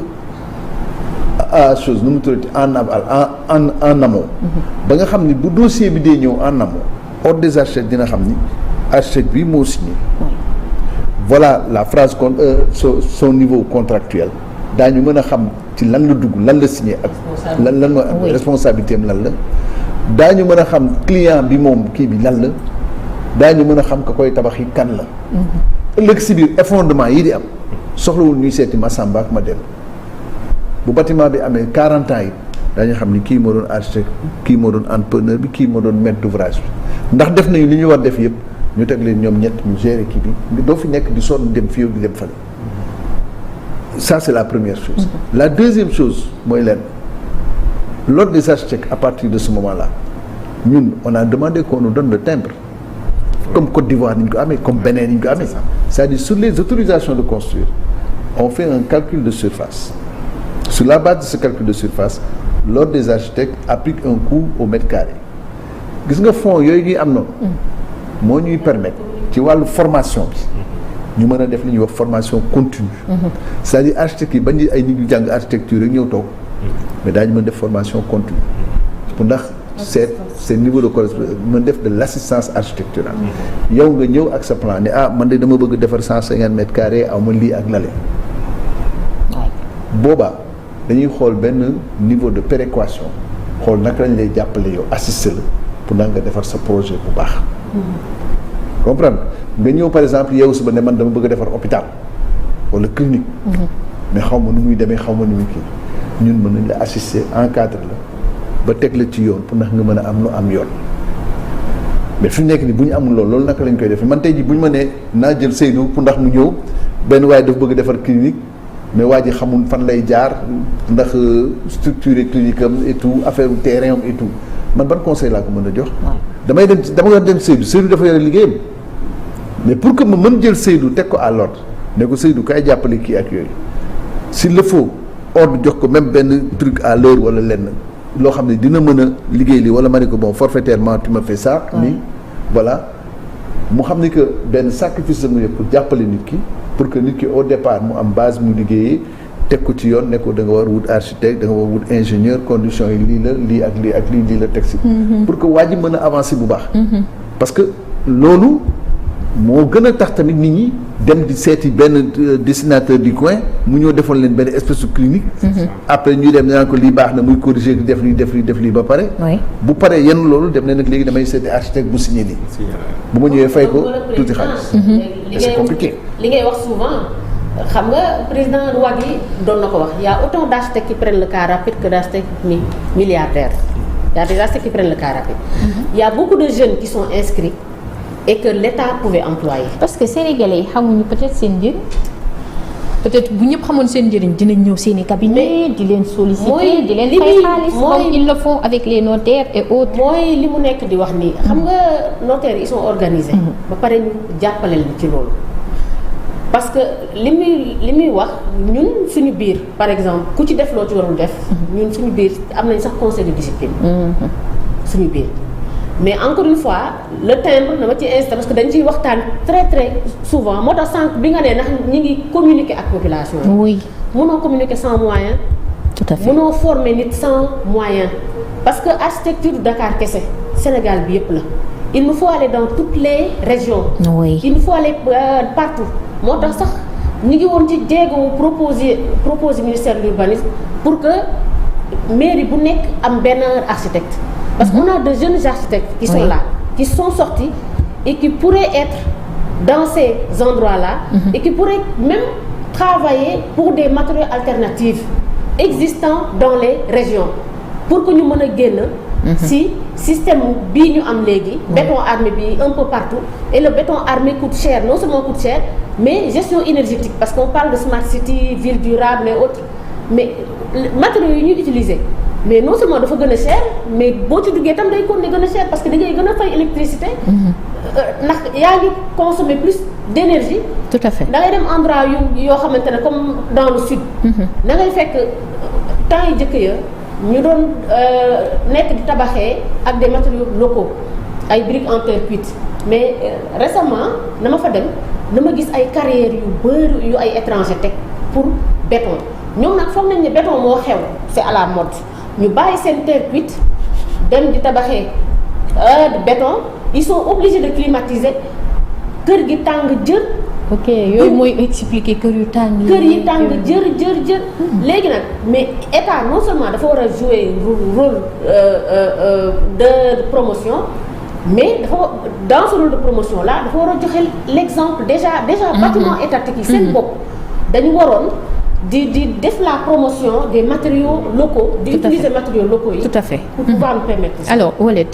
à chose nu mu tuddati en amont ba nga xam ni bu dossier bi dee ñëw en amont ordre des architectes dina xam ni architecte bi moo signé voilà la phrase son niveau contractuel daañu mën a xam ci lan la dugg lan la signé ak lan mooy responsabilité am lan la daañu mën a xam client bi moom kii bi lan la daañu mën a xam ka koy tabax yi kan la ëllëg si biir effondrement yi di am soxlawul ñuy seeti ma Samba ak ma dem bu bâtiment bi amee 40 ans yi daañu xam ni kii moo doon architecte kii moo doon entrepreneur bi kii moo doon maître d'ouvrage bi ndax def nañu li ñu war def yëpp ñu teg leen ñoom ñett ñu gérer kii bi doo fi nekk di sonn dem fii di dem fale ça c'est la première chose la deuxième chose mooy leen l'ordre des architectes à partir de ce moment-là ñun on a demandé qu'on nous donne le timbre comme Côte d'Ivoire ni ñu ko amee comme Bénin ni ñu ko amee c'est-à-dire sur les autorisations de construire on fait un calcul de surface sur la base de ce calcul de surface l'ordre des architectes applique un coût au mètre carré gis nga fonds yooyu ñuy am noonu moo ñuy permettre ci wàllu formation bi ñu mën a def li ñuy wax formation continue c'est-à-dire architecte yi bañ ay nit ñu jàng architecture rek ñëw toog mais daañu mën def formation continue pour ndax c'est niveau de correspondance mën def de l'assistance architecturale yow nga ñëw ak sa plan ne man de dama bëgg defar 150 mètres carrés aw ma lii ak lale boobaa dañuy xool benn niveau de péréquation xool naka lañ lay jàppale yow assister la pour nga defar sa projet bu baax comprendre nga ñëw par exemple yow suba ne man dama bëgg a defar hôpital wala clinique mais xaw ma nu muy demee xaw ma nu muy kii ñun mën nañ la assister encadrer la ba teg la ci yoon pour ndax nga mën a am lu am yoon mais fi mu nekk nii bu ñu amul loolu naka lañ koy def man tey jii bu ñu ma nee naa jël Seydou pour ndax mu ñëw benn waaye daf bëgg defar clinique mais waa ji xamul fan lay jaar ndax structure clinique am et tout affaire terrain am et tout man ban conseil laa ko mën a jox. dama dem Seydou dafa yore liggéeyam mais pour que ma mën jël Seydou teg ko à l'ordre ne ko Seydou kay jàppale kii ak yooyu s'il le faut ordre jox ko même benn truc à l'heure wala lenn loo xam ne dina mën a liggéey lii wala ma ne ko bon forfaitairement tu me fais ça. nii voilà mu xam ni que benn sacrifice la mu yëpp pour jàppale nit ki pour que nit ki au départ mu am base mu liggéeyee. teg ko ci yoon ne ko da nga war wut architecte da nga war wut ingénieur conditions yi lii la lii ak lii ak lii la teg si pour que waa ji mën a avancer bu baax parce que loolu moo gën a tax tamit nit ñi dem di seeti benn dessinateur du coin mu ñëw defoon leen benn espèce de clinique après ñuy dem naan ko lii baax na muy corriger def lii ba pare bu paree yenn loolu dem ne nag léegi damay seeti architecte bu signé lii bu ma ñëwee fay ko tuuti xaalis c'est compliqué li ngay wax souvent xam nga président Wade yi doon na ko wax y a autant d'architectes qui prennent le car rapide que d'architectes milliardaires y a des architectes qui prennent le car rapide y a beaucoup de jeunes qui sont inscrits et que l'État pouvait employer parce que sénégalais yi xamuñu peut-être seen njëriñ peut-être bu ñëpp xamoon seen njëriñ dinañ ñëw seen i cabinet di leen solliciter di leen fay xaalis comme ils le font avec les notaires et autres mooy li mu nekk di wax nii xam nga notaires ils sont organisés ba pare ñu jàppale leen ci loolu parce que li muy wax ñun suñu biir par exemple ku ci def loo ci warul def ñun suñu biir am nañ sax conseil de discipline suñu biir mais encore une fois le timbre dama ci insisté parce que dañ ciy waxtaan très très souvent moo tax sànq bi nga nee ndax ñi ngi communiquer ak population yi oui mënoo communiquer sans moyen tout à fait mënoo former nit sans moyen parce que architecture du Dakar kese Sénégal bi yëpp la il nous faut aller dans toutes les régions il nous faut aller partout moo tax sax ñu ngi woon ci jéego proposer ministère de l'urbanisme pour que mairie bu nekk am benn architecte parce qu'on a de jeunes architectes qui sont là, qui sont sortis et qui pourraient être dans ces endroits-là et qui pourraient même travailler pour des matériaux alternatifs existants dans les régions pour que ñu mën a génn si système bii ñu am léegi béton armé bi un peu partout et le béton armé coûte cher, non seulement coûte cher mais gestion énergétique parce qu'on parle de smart city, ville durable et autres mais matériaux yi ñuy utiliser mais non seulement dafa gën a cher mais boo ci duggee tam day continuer gën a cher parce que da ngay gën a fay électricité ndax yaa ngi consommer plus d'énergie. Tout à fait. da ngay dem endroit yoo xamante ne comme dans le sud da ngay fekk temps yi jëkk ya ñu doon nekk di tabaxee ak des matériaux locaux ay briques en terre cuite mais récemment na ma fa dem dama gis ay carrières yu bëri yu ay étrangers teg pour béton ñoom nag foog nañ ne béton moo xew c'est à la mode ñu bàyyi seen terre cuite dem di tabaxee béton ils sont obligés de climatiser kër gi tàng jër. ok yooyu mooy expliquer kër yu tàng kër yi tàng jër léegi nag mais état non seulement dafa war a jouer rôle de promotion mais dafa dans ce rôle de promotion là dafa war a joxe l'exemple déjà bâtiment étatique yi seen bopp dañu waroon di def la promotion des matériaux locaux di utiliser matériaux locaux yi tout à fait pour pouvoir nous permettre ça. Alors Ouellet,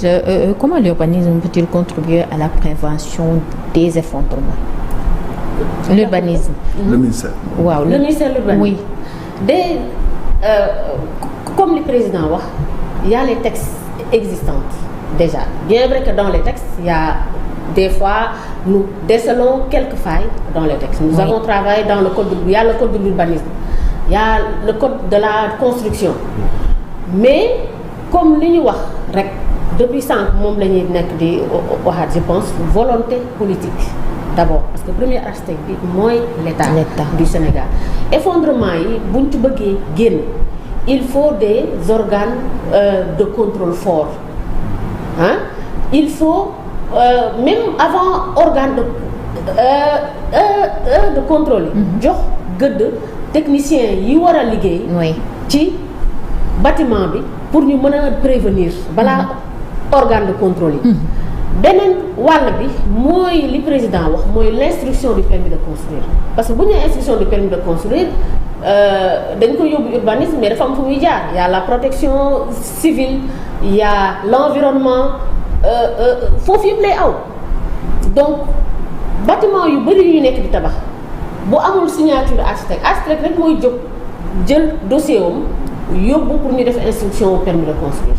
comment l'urbanisme peut-il contribuer à la prévention des effondrements? L'urbanisme. Le ministère. waaw le ministère de l'urbanisme. oui. Comme le président wax il y a les textes existants déjà bien vrai que dans les textes il y a des fois nous décelons quelques failles dans les textes. Nous avons travaillé dans le code il y a le code de l'urbanisme, il y a le code de la construction mais comme li ñu wax rek depuis sànq moom la ñuy nekk di waxaat je pense volonté politique. D'abord parce que premier architecte bi mooy l'État du Sénégal effondrement yi buñ ci bëggee génn il faut des organes de contrôle forts il faut même avant organe de contrôle yi jox gëdd technicien yi war a liggéey ci bâtiment bi pour ñu mën a prévenir balaa organe de contrôle yi beneen wàll bi mooy li président wax mooy l'instruction du permis de construire parce que bu ñu nee instruction du permis de construire dañ koy yóbbu urbanisme mais dafa am fu muy jaar y a la protection civile y a l'environnement foofu yëpp lay aw donc bâtiment yu bëri yu ñu nekk di tabax bu amul signature architecte rek mooy jóg jël dossier am yóbbu pour ñu def instruction permis de construire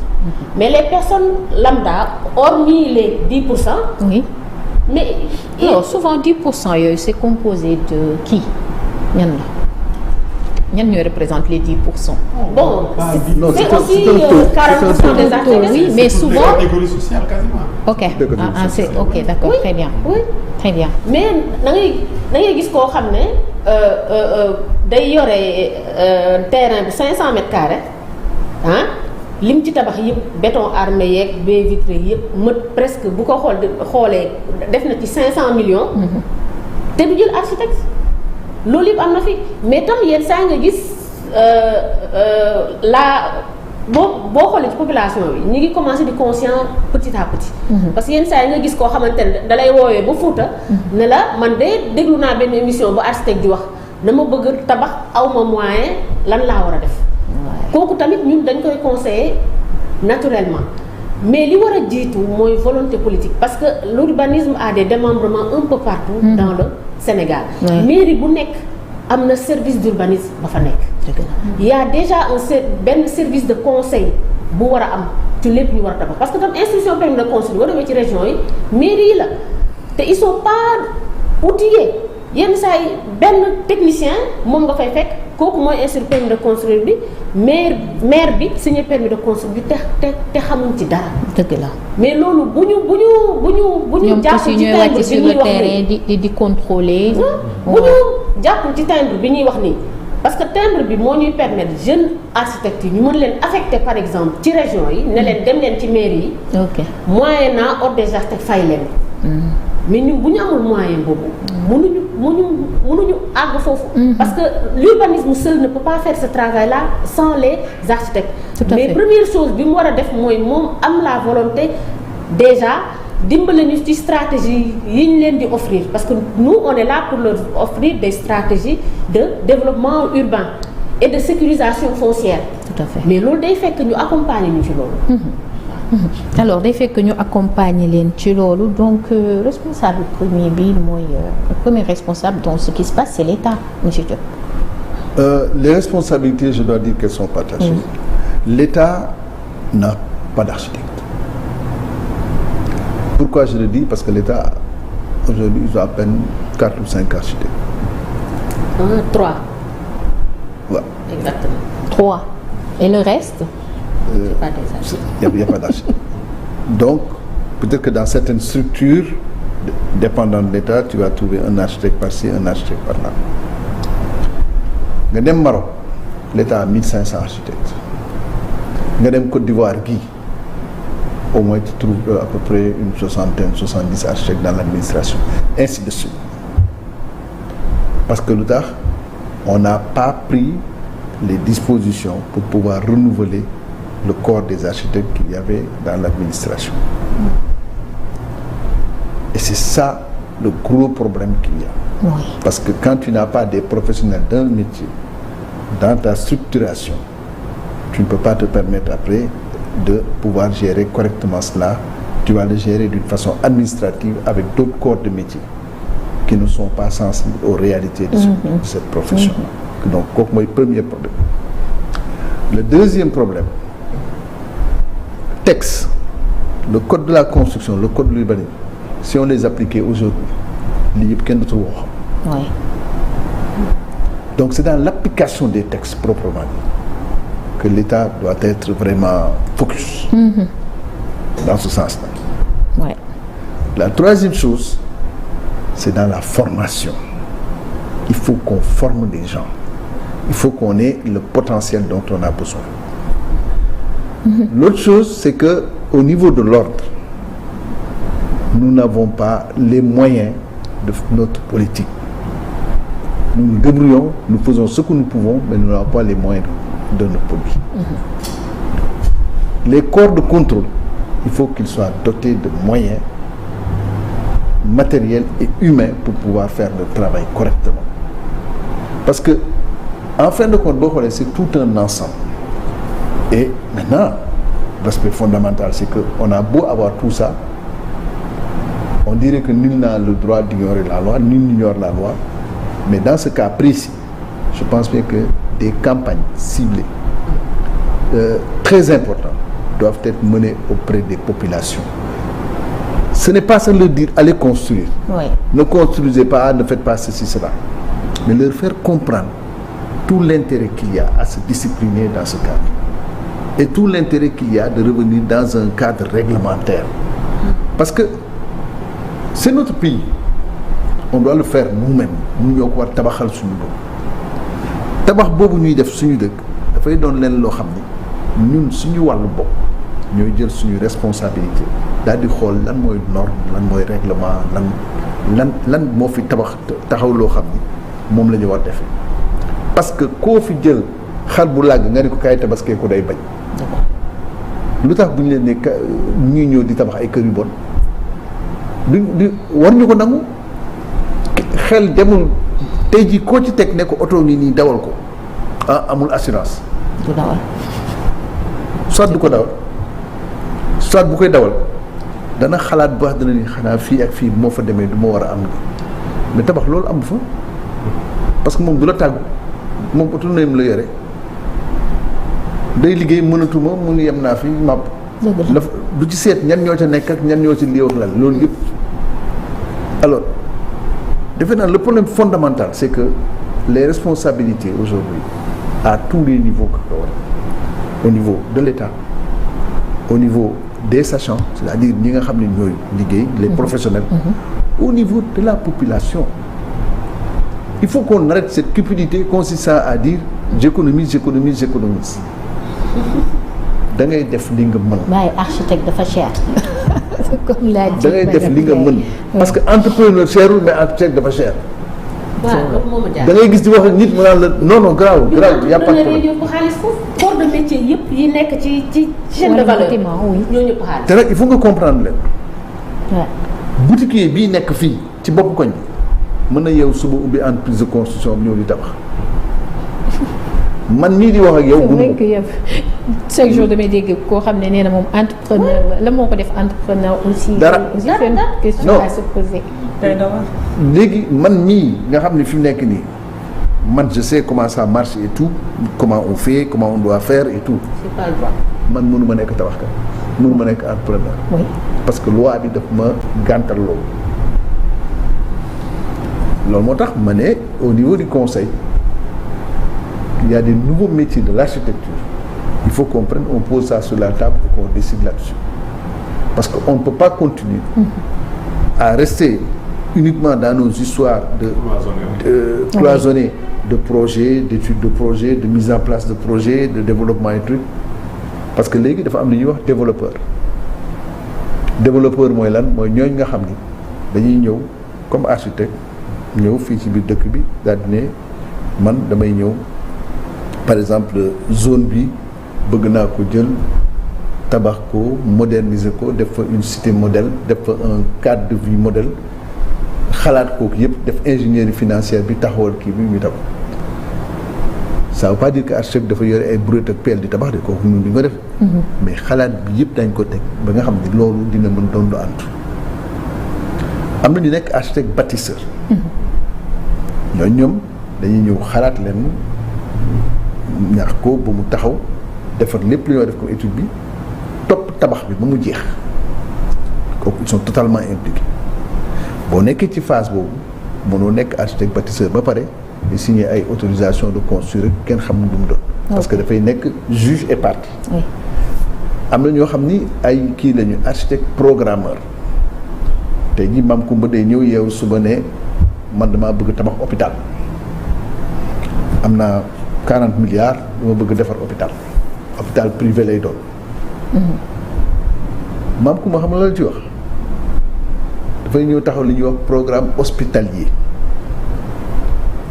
mais les personnes lambda hormis les 10%. Oui. Mais alors souvent 10% yooyu c'est composé de qui ñan ñooy représente les 10%. Bon c'est aussi 40% des architectes. Oui mais souvent catégorie sociale quasiment. ok c'est ok d'accord oui. Très bien. Oui. Très bien. mais da ngay gis koo xam ne day yore terrain bi 500 mètres carrés lim ci tabax yëpp béton armé yeeg baie vitrée yëpp mët presque bu ko xoolee def na ci 500 millions. te du jël architecte loolu yëpp am na fi mais tam yenn saa nga gis boo xoolee ci population bi ñu ngi commencer di conscient petit à petit. parce que yenn saa yi nga gis koo xamante ne da lay woowee ba Fuuta. ne la man de déglu naa benn émission bu architecte di wax dama bëgg tabax awma moyen lan laa war a def. kooku tamit ñun dañ koy conseiller naturellement mais li war a jiitu mooy volonté politique parce que l'urbanisme a des démembrements un peu partout dans le Sénégal. mairie bu nekk am na service d'urbanisme ba fa nekk. il y a déjà benn service de conseil bu war a am ci lépp ñu war a tabax parce que tam institution permis de construire boo demee ci région yi mairie yi la te ils sont pas outillés yenn saa yi benn technicien moom nga fay fekk kooku mooy instruire permis de construire bi maire bi signé permis de construire bi te xamuñ ci dara. dëgg la mais loolu bu ñu jàpp ci timbre bi ñuy wax nii di contrôler. bu ñu jàpp ci timbre bi ñuy wax nii parce que timbre bi moo ñuy permettre jeunes architectes yi ñu mën leen affecter par exemple ci région yi ne leen dem leen ci mairie yi. ok moyennant ordre des architectes fay leen. mais ñun bu ñu amul moyen boobu mënuñu àgg foofu. Parce que l'urbanisme seul ne peut pas faire ce travail là sans les architectes. Mais première chose bi mu war a def mooy moom am la volonté déjà dimbale ñu ci stratégie yi ñu leen di offrir parce que nous on est là pour leur offrir des stratégies de développement urbain et de sécurisation foncière. Tout à fait. Mais loolu day fekk ñu accompagner ñu ci loolu. Alors day fekk ñu accompagner leen ci loolu donc responsable premier bi mooy le premier responsable dans ce qui se passe c'est l'État, monsieur Diop. Les responsabilités, je dois dire qu'elles sont partagées. L'État n'a pas d'architecte. Pourquoi je le dis? Parce que l'État aujourd'hui ils ont à peine 4 ou 5 architectes. 3. Ouais. Exactement. 3. Et le reste? Pas des architectes. Il n'y a pas d'architecte. Donc, peut-être que dans certaines structures dépendantes de l'État, tu vas trouver un architecte par-ci, un architecte par-là. Nga dem Maroc, l'État a 1500 architectes. Nga dem Côte d'Ivoire gi, au moins tu trouves à peu près une 70 architectes dans l'administration. Ainsi de suite. Parce que lu tax, on n'a pas pris les dispositions pour pouvoir renouveler le corps des architectes qu'il y avait dans l'administration. Et c'est ça le gros problème qu'il y a. Oui. Parce que quand tu n'as pas des professionnels d'un métier, dans ta structuration, tu ne peux pas te permettre après de pouvoir gérer correctement cela. Tu vas le gérer d'une façon administrative avec d'autres corps de métier qui ne sont pas sensibles aux réalités de cette profession. Donc, c'est le premier problème. Le deuxième problème, texte, le code de la construction, le code de l'urbanisme, si on les appliquait aujourd'hui, il y a de trop. Oui. Donc c'est dans l'application des textes proprement dit que l'État doit être vraiment focus dans ce sens-là. Ouais. La troisième chose, c'est dans la formation. Il faut qu'on forme des gens. Il faut qu'on ait le potentiel dont on a besoin. L'autre chose, c'est que au niveau de l'ordre, nous n'avons pas les moyens de notre politique. Nous nous débrouillons, nous faisons ce que nous pouvons, mais nous n'avons pas les moyens de notre politique. Les corps de contrôle, il faut qu'ils soient dotés de moyens matériels et humains pour pouvoir faire le travail correctement. Parce que, en fin de compte, c'est tout un ensemble. Et maintenant, l'aspect fondamental, c'est qu'on a beau avoir tout ça, on dirait que nul n'a le droit d'ignorer la loi, nul n'ignore la loi. Mais dans ce cas précis, je pense bien que des campagnes ciblées, très importantes, doivent être menées auprès des populations. Ce n'est pas ça leur dire allez construire. Oui. Ne construisez pas, ne faites pas ceci, cela. Mais leur faire comprendre tout l'intérêt qu'il y a à se discipliner dans ce cadre. Et tout l'intérêt qu'il y a de revenir dans un cadre réglementaire. Parce que c'est notre pays. On doit le faire nous-mêmes. Nous ñoo ko war tabaxal suñu bopp. Tabax boobu ñuy def suñu dëkk dafay doon leen loo xam ne ñun suñu wàllu bopp ñooy jël suñu responsabilité daal di xool lan mooy norme lan mooy règlement lan moo fi taxaw loo xam ni moom la ñu war defee. Parce que koo fi jël xar bu làgg nga ne ko kaay tabaskee ko day bañ. lu tax bu ñu leen ne ñuy ñëw di tabax ay kër yu bon du war ñu ko nangu. xel demul tey jii koo ci teg ne ko oto ngi nii dawal ko amul assurance. du dawal. soit du ko dawal soit bu koy dawal dana xalaat bu baax dana ni xanaa fii ak fii moo fa demee du ma war a am mais tabax loolu amu fa parce que moom du la tàggu moom autonome la yore day liggéey mënatuma mu ngi yem naa fi màpp. dëgg la du ci seet ñan ñoo ca nekk ak ñan ñoo ci lii wax la loolu yëpp alors. Le problème fondamental, c'est que les responsabilités aujourd'hui, à tous les niveaux, au niveau de l'État, au niveau des sachants, c'est-à-dire les professionnels, au niveau de la population, il faut qu'on arrête cette cupidité consistant à dire j'économise. Da ngay def li nga mën. waaye architecte dafa cher. comme l'a dit da ngay def li nga mën parce que entrepreneur cherul mais architecte dafa cher. waaw loolu moo ma da jaaxal. ngay gis di wax ak nit mu naan la non grave y a pas de entrepreneur problème. yi ñëpp xaalis foofu. corps de métier yëpp yi nekk ci chaîne de wala valeur bâtiment, oui. ñoo ñëpp xaalis. te nag il faut nga comprendre leen. waaw boutiquier bii nekk fii ci bopp koñ bi mën na yow suba ubbi entreprise de construction bi ñëw di tabax man mii di wax ak yow. c'est vrai gënu que yow chaque jour damay dégg koo xam ne nee na moom entrepreneur la moo ko def entrepreneur aussi. Dara. aussi c'est une question Non. à se poser. day dawal. léegi man mii nga xam ne fi mu nekk nii man je sais comment ça marche et tout comment on fait comment on doit faire et tout c'est pas le droit. man mënu ma nekk tabaxkat mënu ma nekk entrepreneur. oui parce que loi bi daf ma gàntal loolu loolu moo tax ma ne au niveau du conseil il y a des nouveaux métiers de l'architecture il faut qu'on prenne on pose ça sur la table et qu'on décide là-dessus parce que on ne peut pas continuer à rester uniquement dans nos histoires cloisonnées de projets d'études de projets de mise en place de projets de développement et trucs parce que léegi dafa am lu ñuy wax développeur mooy lan mooy ñooñ nga xam ni dañuy ñëw comme architecte ñëw fii ci biir dëkk bi daal di ne man damay ñëw par exemple zone bi bëgg naa ko jël tabax ko moderniser ko def fa une cité modèle def fa un cadre de vie modèle xalaat kooku yëpp def ingénierie financière bi taxawal kii bi ñu tabax ça veut pas dire que architecte dafa yore ay brouette ak pelle di tabax de kooku ñun duñ ko def mais xalaat bi yëpp dañ ko teg ba nga xam ne loolu dina mën doon du ànd am na ñu nekk architecte bâtisseur ñoom dañuy ñëw xalaat leen ñaax ko ba mu taxaw defar lépp lu ñoo def comme étude bi topp tabax bi ba mu jeex kooku ils sont totalement impliqués boo nekkee ci phase boobu mënoo nekk architecte bâtisseur ba pare di signer ay autorisation de construire rek kenn xamul lu mu doon parce que dafay nekk juge et partie oui am na ñoo xam ni ay kii lañu architecte programmeur tey jii maam Kumba day ñëw yeewu suba ne man damaa bëgg tabax hôpital am naa 40 milliards dama bëgg defar hôpital privé lay doon maam Kumba xam nga la ci wax dafay ñëw taxaw li ñuy wax programme hospitalier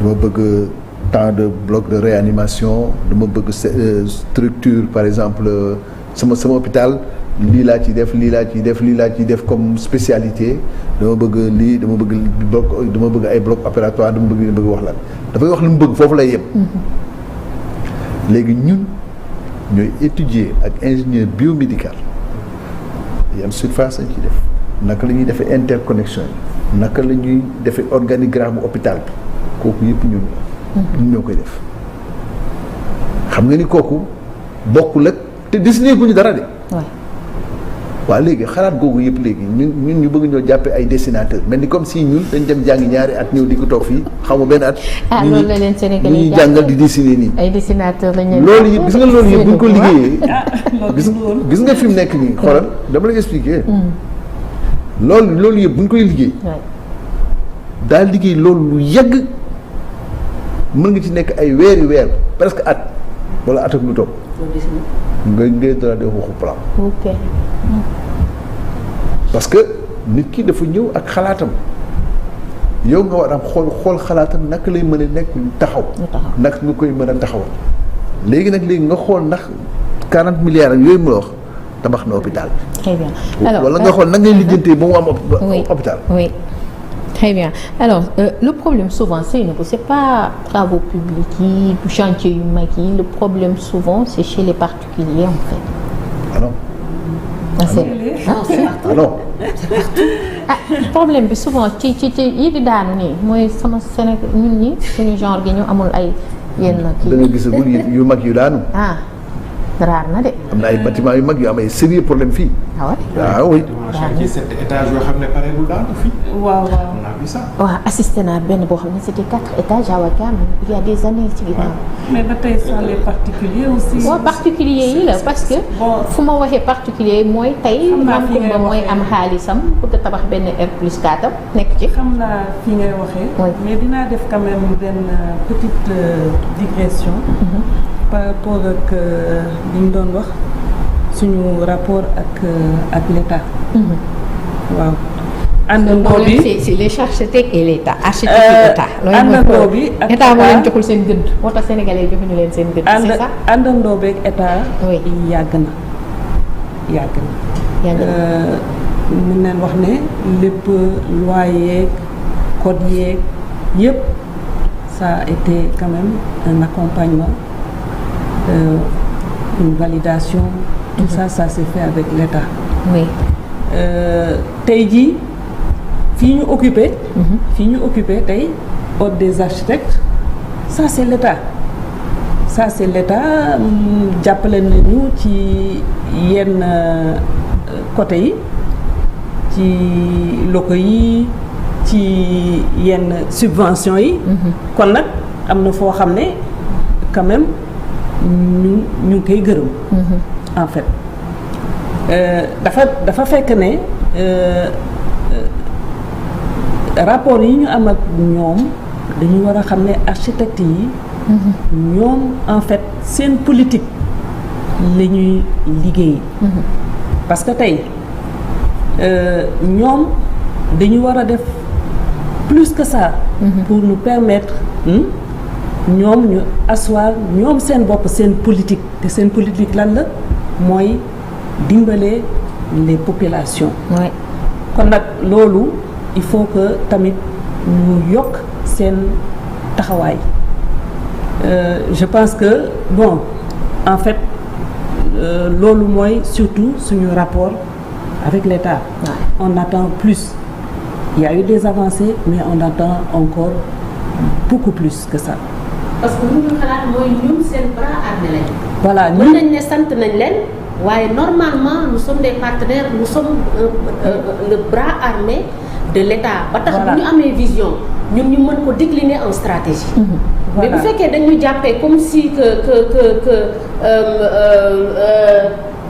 dama bëgg tant de bloc de réanimation dama bëgg structure par exemple sama hôpital lii laa ciy def lii laa ciy def comme spécialité dama bëgg lii dama bëgg ay bloc opératoire dama bëgg wax lan dafay wax lu mu bëgg foofu lay yem léegi ñun ñooy étudier ak ingénieur biomédical yan surface lañ ciy def naka la ñuy defee interconnexion yi naka la ñuy defee organigramme hôpital bi kooku yëpp ñun ñoo koy def xam nga ni kooku bokkul ak te dessiné gu ñu dara de. waaw léegi xalaat googu yëpp léegi ñun ñu bëgg ñoo jàppee ay dessinateur mel ni comme si ñun dañ dem jàngi ñaari at ñëw di ko toog fii xaw ma benn at. loolu la leen Sénégalais ñuy jàngal di dessiner nii. ay dessinateur lañ leen loolu yëpp gis nga loolu yëpp bu ñu ko liggéeyee. gis nga fi mu nekk nii xoolal dama la expliquer. loolu yëpp bu ñu koy liggéey. daal liggéey loolu lu yàgg mën nga ci nekk ay weeri weer presque at wala at ak lu topp. ngay dara de waxu plan. ok. parce que nit ki dafa ñëw ak xalaatam yow nga war am xool xalaatam naka lay mën a nekk taxaw. naka nga koy mën a taxawal. léegi nga xool ndax 40 milliards ak yooyu mu la wax tabax na hôpital. très bien alors wala nga xool nag ngay lijjantee ba mu am hôpital. oui très bien alors le problème souvent c'est pas travaux publics yi du chantier yu mag yi le problème souvent c'est chez les particuliers en fait. ah non. problème bi souvent ci yi di daanu nii mooy sama Sénégal ñun ñi suñu genre gi ñu amul ay yenn kii. da nga gisagul yu mag yu daanu. raar na de. am na ay bâtiment yu mag yu am ay sérieux problème fii. ah oui. chantier 7 étages yoo xam ne pareegul daanu fii. waaw. on a vu ça. waaw assisté naa benn boo xam ne c'était 4 étages à Ouakam il y a des années ci ginnaaw. mais ba tey sans les particuliers aussi. waaw particulier yi la parce que. fu ma waxee particulier mooy tey. maam Kumba mooy am xaalisam bëgg a tabax benn R+4 am nekk ci. xam naa fi ngay waxee. mais dinaa def quand même benn petite digression. par rapport ak li ñu doon wax suñu rapport ak l'État. waaw àndandoo bi c'est les architectes et l'État. architecte état. àndandoo bi ak état moo leen joxul seen gëdd moo tax sénégalais joxuñu leen seen gëdd. c'est ça àndandoo beeg état. oui yàgg na. mun neen wax ne lépp loi yeeg code yeeg yëpp ça a été quand même un accompagnement une validation. tout ça s'est fait avec l'État. oui. tey jii fii ñu occupé tey ordre des architectes ça c'est l'État. Jàppale nañu ci yenn côté yi ci locaux yi ci yenn subventions yi. kon nag am na foo xam ne quand même ñu ngi koy gërëm. en fait dafa fekk ne rapport yi ñu am ak ñoom dañu war a xam ne architectes yi. ñoom en fait seen politique la ñuy liggéey. parce que tey ñoom dañu war a def plus que ça. pour nous permettre ñoom ñu asseoir ñoom seen bopp seen politique te seen politique lan la mooy dimbale les populations. oui. kon nag loolu il faut que tamit ñu yokk seen taxawaay. Je pense que bon en fait loolu mooy surtout suñu rapport avec l'État. Ouais. On attend plus. Il y a eu des avancées mais on attend encore beaucoup plus que ça. parce que lu ñu xalaat mooy ñun seen bras armé lañ. voilà mën nañ ne sant nañ leen waaye normalement nous sommes des partenaires nous sommes le bras armé de l'État. ba tax bu ñu amee vision ñun ñu mën ko décliner en stratégie. mais bu fekkee dañu jàppee comme si que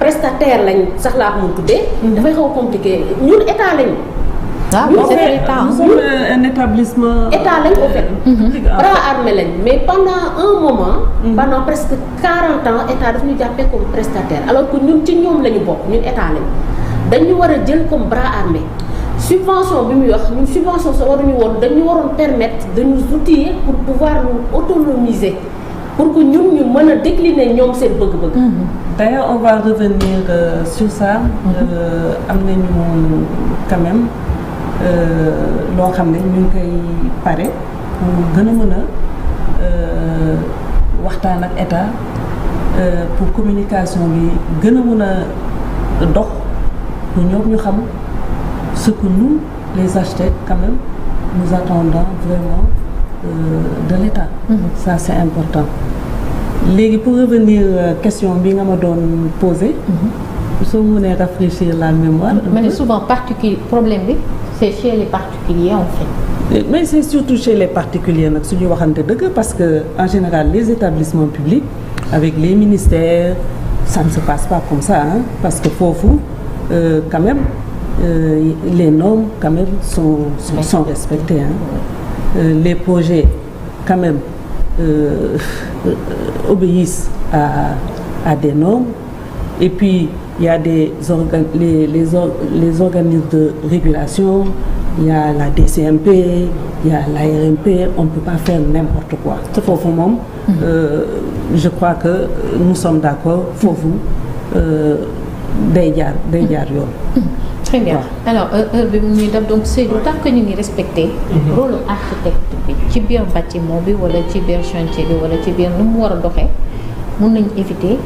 prestataire lañ sax laa ko mun tuddee. dafay xaw a compliqué ñun état lañ. nous sommes un établissement. état lañ au fait. bras armé lañ mais pendant un moment. pendant presque 40 ans état daf ñu jàppee comme prestataire alors que ñun ci ñoom la ñu bokk ñun état lañ dañu war a jël comme bras armé. subvention bi muy wax ñun subvention sa waruñu woon dañu waroon permettre de nous outiller pour pouvoir nous autonomiser pour que ñun ñu mën a décliner ñoom seen bëgg-bëgg. D'ailleurs on va revenir sur ça. am nañu quand même loo xam ne ñu ngi koy pare pour gën a mën a waxtaan ak état pour communication bi gën a mën a dox pour ñoom ñu xam. ce que nous, les architectes, quand même, nous attendons vraiment de l'État. Ça, c'est important. Pour revenir à la question que tu m'as posée, si vous voulez rafraîchir la mémoire. Mais souvent, problème, c'est chez les particuliers, en fait. Mais c'est surtout chez les particuliers, parce qu'en général, les établissements publics, avec les ministères, ça ne se passe pas comme ça, hein, parce que pour vous, quand même, les normes quand même sont respectées. Hein. Les projets quand même obéissent à des normes. Et puis il y a les organismes de régulation, il y a la DCMP, il y a l'ARMP, on ne peut pas faire n'importe quoi. Je crois que nous sommes d'accord pour vous. Très bien. Alors donc c'est tant que ñu ngi respecter rôle architecte bi ci biir bâtiment bi wala ci biir chantier bi wala ci biir nu mu war a doxee mën nañ éviter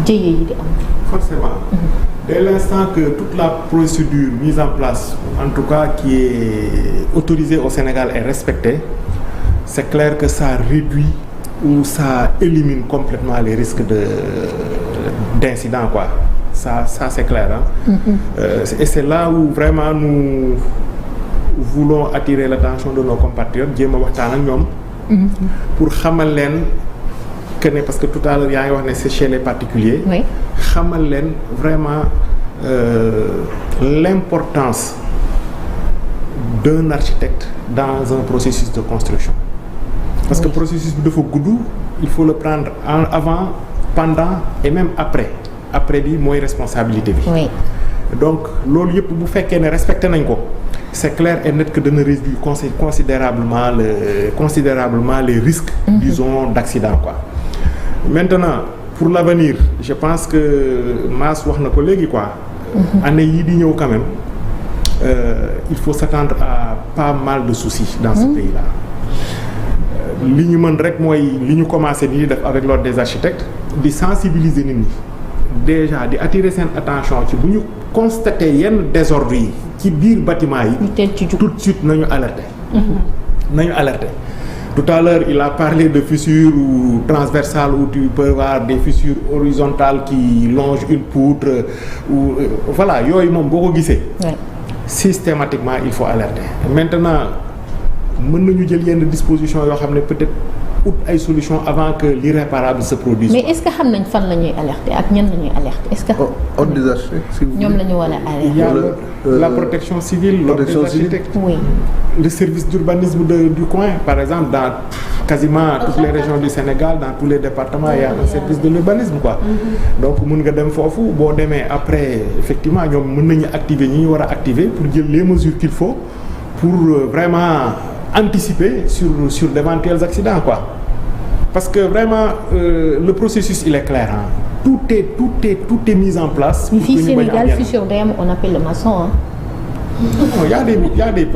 jëye yi di am. Forcément. Dès l'instant que toute la procédure mise en place, en tout cas qui est autorisée au Sénégal, est respectée, c'est clair que ça réduit ou ça élimine complètement les risques d'incidents, quoi. Ça c'est clair. Hein? Et c'est là où vraiment nous voulons attirer l'attention de nos compatriotes, pour xamal leen que parce que tout à l'heure yaa ngi wax ne c'est chez les particuliers. Oui. Xamal leen vraiment l'importance d'un architecte dans un processus de construction. Parce que le processus de gudd, il faut le prendre avant, pendant et même après. Après bi mooy responsabilité bi. Oui. donc loolu yëpp bu fekkee ne respecté nañ ko c'est clair et net que dana réduire considérablement les risques disons d'accident quoi. Maintenant pour l'avenir je pense que Mass wax na ko léegi quoi. année yii di ñëw quand même il faut s'attendre à pas mal de soucis dans ce pays-là. li ñu mën rek mooy li ñu commencé di def avec l'ordre des architectes di sensibiliser nit ñi déjà di attirer seen attention ci bu ñu constater yenn désordre yi ci biir bâtiment yi tout de suite nañu alerter tout à l'heure il a parlé de fissures transversales où tu peux avoir des fissures horizontales qui longent une poutre ou voilà yooyu moom boo ko gisee systématiquement il faut alerter maintenant mën nañu jël yenn dispositions yoo xam ne peut-être ut ay solutions avant que l'irréparable se produise. mais est-ce que xam nañ fan la ñuy alerter ak ñan la ñuy alerter est-ce que. ordre des architectes. ñoom la ñu war a alerter. il y a la protection civile. l'ordre des architectes. oui. le service d'urbanisme du coin par exemple dans quasiment toutes les régions du Sénégal dans tous les départements il y a un service de l'urbanisme quoi. donc mën nga dem foofu boo demee après effectivement ñoom mën nañu activer ñi ñu war a activer pour jël les mesures qu'il faut pour vraiment. Anticiper sur d'éventuels accidents quoi parce que vraiment le processus il est clair hein. tout est mis en place. fii Sénégal fissure day am on appelle le maçon hein. non y a des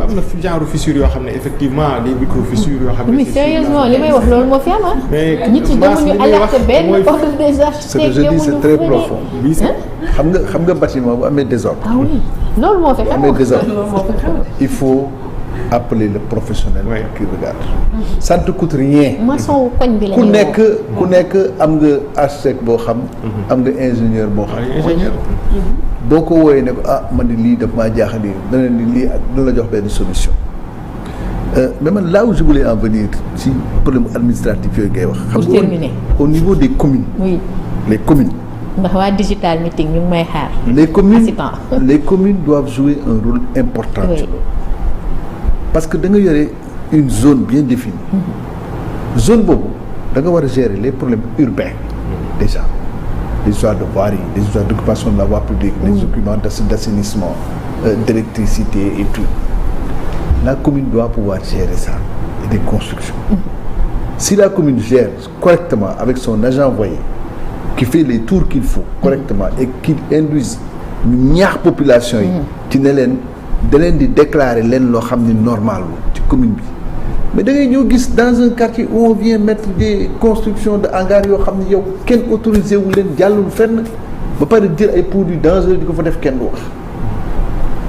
am na genre fissures yoo xam ne effectivement des micro fissures yoo xam ne. mais sérieusement li may wax loolu moo fi am ah. mais nit ñi demuñu alerter benn ordre des architectes. ce que je dis c'est très profond. xam nga bâtiment bu amee désordre. ah oui loolu moo fi am. amee désordre il faut. appeler le professionnel qui regarde. Ça ne te coûte rien. maçon koñ bi la ku nekk am nga architecte boo xam. am nga ingénieur boo xam. boo ko wooyee ne ko man di lii daf maa jaaxal dana ni lii ak dina la jox benn solution. mais man là où je voulais en venir ci problème administratif yooyu ngay wax. pour terminer au niveau des communes. oui les communes. ndax waa digital meeting ñu ngi may xaar. les communes doivent jouer un rôle important. Oui. parce que da nga yore une zone bien définie. zone boobu da nga war a gérer les problèmes urbains déjà les histoires de voirie les histoires d'occupation de la voie publique les occupants d'assainissement d'électricité et tout la commune doit pouvoir gérer ça et des constructions. Si la commune gère correctement avec son agent envoyé qui fait les tours qu'il faut correctement et qui induise ñu ñaax population yi ci ne leen da leen di déclarer leen loo xam ne normal ci commune bi mais da ngay ñëw gis dans un quartier où on vient mettre des constructions de hangars yoo xam ne yow kenn autorisé wu leen jàllul fenn ba pare jël ay produits dangereux di ko fa def kenn du wax.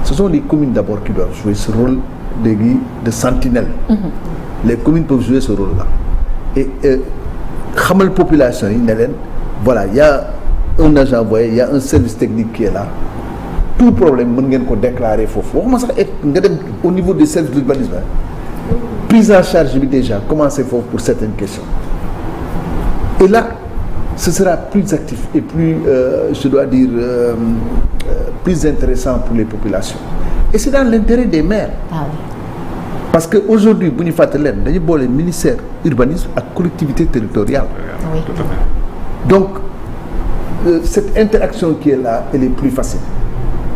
Ce sont les communes d'abord qui doivent jouer ce rôle de sentinelle. Les communes peuvent jouer ce rôle-là et xamal population yi ne leen voilà il y a un agent envoyé il y a un service technique qui est là. Tout problème mën ngeen ko déclarer foofu waxuma sax nga dem au niveau des services d'urbanisme prise en charge bi déjà commencer foofu pour certaines questions et là ce sera plus actif et plus je dois dire plus intéressant pour les populations et c'est dans l'intérêt des maires. Ah oui. Parce que aujourd'hui bu ñu fàttali leen dañu boole ministère urbanisme ak collectivité territoriale. Oui. Tout à fait. Donc cette interaction qui est là elle est plus facile.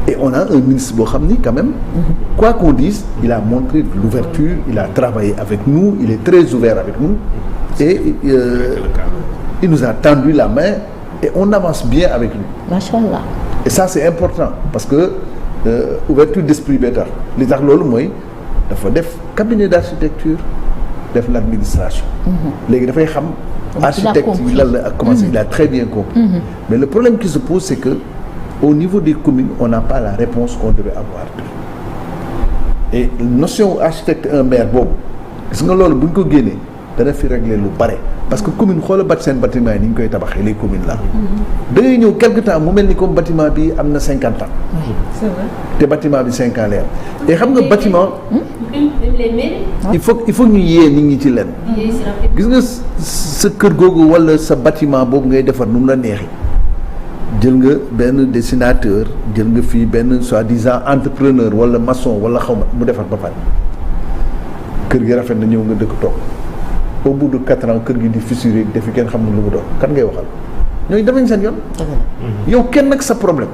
Et on a un ministre boo xam ni quand même quoi qu'on dise il a montré de l'ouverture il a travaillé avec nous il est très ouvert avec nous et il nous a tendu la main et on avance bien avec lui. Machallah. Et ça c'est important parce que ouverture d'esprit bee tax li tax loolu mooy dafa def cabinet d'architecture def l'administration léegi dafay xam architecte yi lan la ak commencé il a très bien compris mais le problème qui se pose c'est que au niveau des communes on n'a pas la réponse qu'on devait avoir et notion architecte un maire boobu gis nga loolu bu ñu ko génnee dana fi régler lu bare parce que commune xoola bat seen bâtiment yi ni ñu koy tabaxee les communes là da ngay ñëw quelque temps mu mel ni comme bâtiment bi am na 50 ans c'est vrai. te bâtiment bi 5 ans lay am et xam nga bâtiment les mairies. il faut ñu yee nit ñi ci leen gis nga sa kër googu wala sa bâtiment boobu ngay defar nu mu la neexi jël nga benn dessinateur jël nga fii benn soi-disant entrepreneur wala maçon wala xaw ma mu defar ba pare kër gi rafet na ñëw nga dëkk toog au bout de 4 ans kër gi di fissuré defi kenn xam na lu mu doon kan ngay waxal ñooñu def nañ seen yoon yow kenn nag sa problème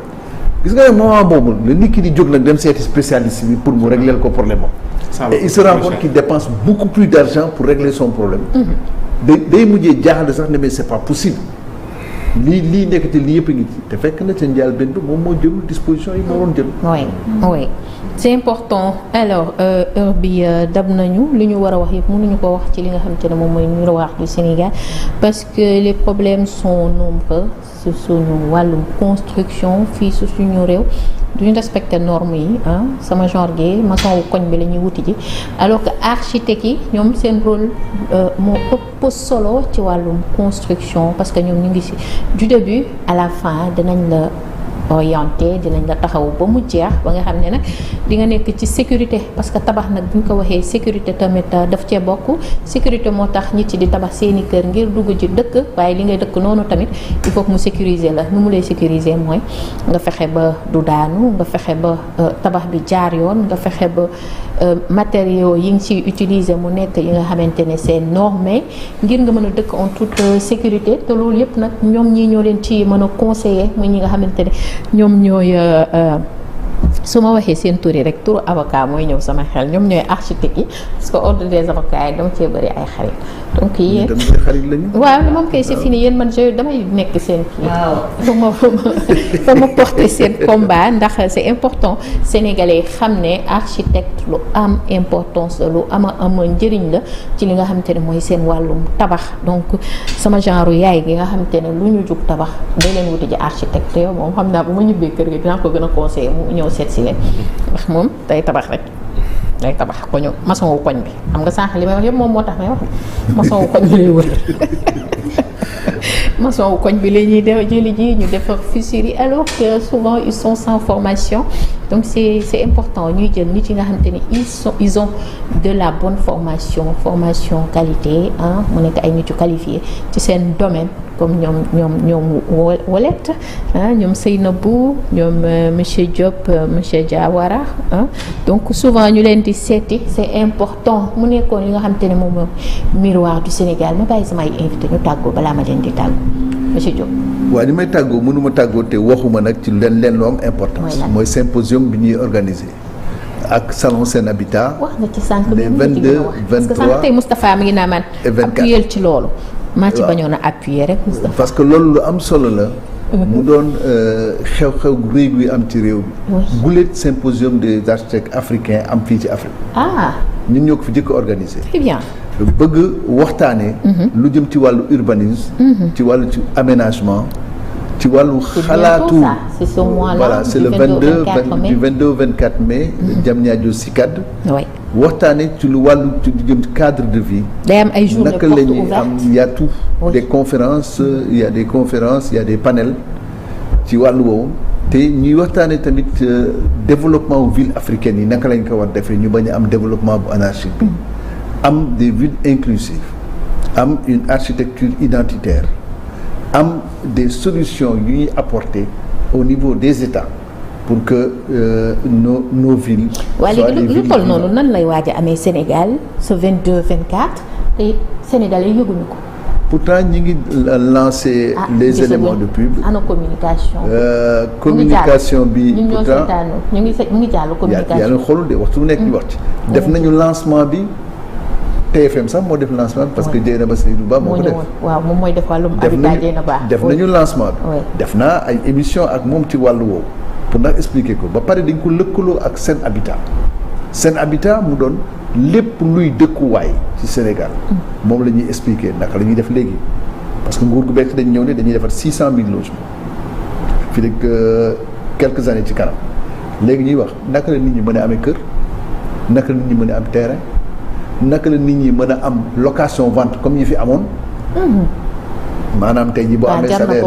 gis nga ne moment boobu la nit ki di jóg nag dem seeti spécialiste bi pour mu régler ko problème am. Et il se rend compte qu'il dépense beaucoup plus d'argent pour régler son problème. day mujjee jaaxle sax ne mais c'est pas possible. lii nekkati lii yëpp a ngi ci te fekk na ca njaal benn moom moo jëlul disposition yi moo doon jël. oui c'est important alors heure bi dab nañu li ñu war a wax yëpp mënuñu ko wax ci li nga xamante ne moom mooy miroir du Sénégal parce que les problèmes sont nombreux ci suñu wàllum construction fii su suñu réew duñu respecter normes yi sama genre gi maçon wu koñ bi la ñuy wuti ji alors que architectes yi ñoom seen rôle moo ëpp solo ci wàllum construction parce que ñoom ñu ngi ci du début à la fin dinañ la orienté dinañ la taxaw ba mu jeex ba nga xam ne nag di nga nekk ci sécurité parce que tabax nag bu ñu ko waxee sécurité tamit daf cee bokk sécurité moo tax nit yi di tabax seeni kër ngir dugg ci dëkk waaye li ngay dëkk noonu tamit il faut que mu sécuriser la nu mu lay sécuriser mooy nga fexe ba du daanu nga fexe ba tabax bi jaar yoon nga fexe ba matériaux yi nga ciy utiliser mu nekk yi nga xamante ne c'est normé ngir nga mën a dëkk en toute sécurité te loolu yëpp nag ñoom ñii ñoo leen ci mën a conseiller muy ñi nga xamante ne ñoom ñooy su ma waxee seen tur yi rek turu avocat mooy ñëw sama xel ñoom ñooy architecte yi parce que ordre des avocats yi dama cee bëri ay xarit donc yéen waaw moom kay c'est fini yéen man damay nekk seen kii fa ma porter seen combat ndax c'est important sénégalais xam ne architecte lu am importance la lu am njëriñ la ci li nga xamante ne mooy seen wàllum tabax donc sama genre yaay gi nga xamante ne lu ñu jug tabax day leen wuti ji architecte yow moom xam naa bu ma ñibbee kër gi dinaa ko gën a conseiller mu ñëw seet si leen ndax moom day tabax rek day tabax koñu maçon wu koñ bi xam nga sànq li may wax yëpp moom moo tax may wax maçon wu koñ bi lay wër maçon wu koñ bi la ñuy jëli ji ñu defar fissure yi alors que souvent ils sont sans formation donc c'est important ñuy jël nit yi nga xamante ne ils ont de la bonne formation qualité mu nekk ay nit yu qualifiés ci seen domaine comme ñoom Wolette ñoom Seynabou ñoom monsieur Diop monsieur Diawara donc souvent ñu leen di seeti c'est important mu nekkoon li nga xamante ne moom miroir du Sénégal ma bàyyi samay invité ñu tàggoo balaa ma leen di tàggoo monsieur Diop. waaw ni may tàggoo mënuma tàggoo te waxuma nag ci leen lu am importance. mooy symposium bi ñuy organiser. ak salon Sen Habitat. wax nga ci sànq les 22 23 parce que sànq tey Moustapha mi ngi naa man appuyé ci loolu. maa ci bañoon a appuyer rek Moustapha. parce que loolu lu am solo la. mu doon xew-xew réew bi am ci réew bi. gulet symposium des architectes africains am fii ci Afrique. ñun ñoo ko fi jëkk organiser. très bien. bëgg waxtaanee. lu jëm ci wàllu urbanisme. ci wàllu ci aménagement. ci wàllu xalaatu c'est ce mois-là voilà c'est le 22 24 mai. Diamniadio Sicad. waxtaanee ci lu wàllu ci jëm ci cadre de vie. day am ay journées portes ouvertes naka la ñuy am y a tout. des conférences il y a des panels ci wàllu woowu. te ñuy waxtaanee tamit développement wu ville africaine yi naka lañ ko war defee ñu bañ a am développement bu anarchique bi. am des villes inclusives. am une architecture identitaire. am des solutions yu ñuy apporter au niveau des États pour que nos villes. soient des villes lu toll noonu nan lay waaj a amee Sénégal ce 22 24 te Sénégalais yëguñu ko. pourtant ñi ngi lancer les éléments de pub. ana communication. communication bi pourtant ñu ngi jàll communication. yaa ngi xoolul de waxtu bu nekk ñu wax ci. def nañu lancement bi. TFM sax moo def lancement bi parce que Dieynaba Seydou Ba moo ko def. waaw moom mooy def wàllum habitat Dieynaba. def nañu lancement bi. def naa ay émission ak moom ci wàllu woowu. pour nag expliquer ko ba pare dañ ko lëkkaloo ak Sen Habitat. Sen Habitat mu doon lépp luy dëkkuwaay ci Sénégal. moom la ñuy expliquer naka la ñuy def léegi. parce que nguur gu bees dañ ñëw ne dañuy defar 600 000 logements. fii rek quelques années ci kanam. léegi ñuy wax naka la nit ñi mën a amee kër. naka la nit ñi mën a am terrain. naka la nit ñi mën a am location vente comme yi fi amoon. maanaam tey jii boo amee salaire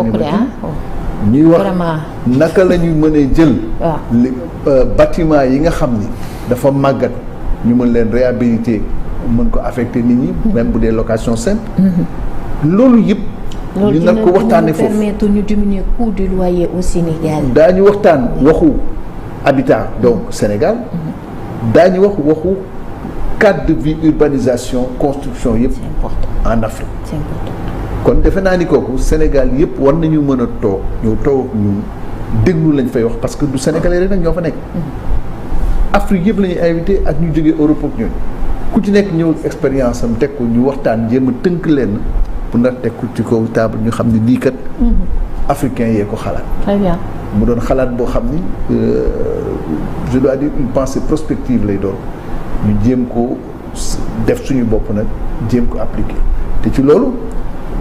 ñuy wax naka la ñuy mënee jël. bâtiment yi nga xam ni dafa màggat ñu mën leen réhabiliter mën ko affecter nit ñi. même bu dee location simple. loolu yëpp. ñu nag ko waxtaanee foofu permettre ñu diminuer coût du loyer au Sénégal. daañu waxtaan waxu habitat donc Sénégal. daañu waxu. cadre de vie urbanisation construction yëpp en Afrique. C'est important. kon defe naa ni kooku Sénégal yëpp war nañu mën a toog ñëw toog ak ñun déglu lañ fay wax parce que du sénégalais rek nag ñoo fa nekk. Afrique yëpp la ñuy invité ak ñu jógee Europe ak ñun ku ci nekk ñëw expérience am teg ko ñu waxtaan jéem a tënk leen pour ndax teg ko ci kaw table ñu xam ne lii kat. africain yee ko xalaat. Très bien. mu doon xalaat boo xam ni je dois dire une pensée prospective lay doon ñu jéem ko def suñu bopp nag jéem ko appliquer te ci loolu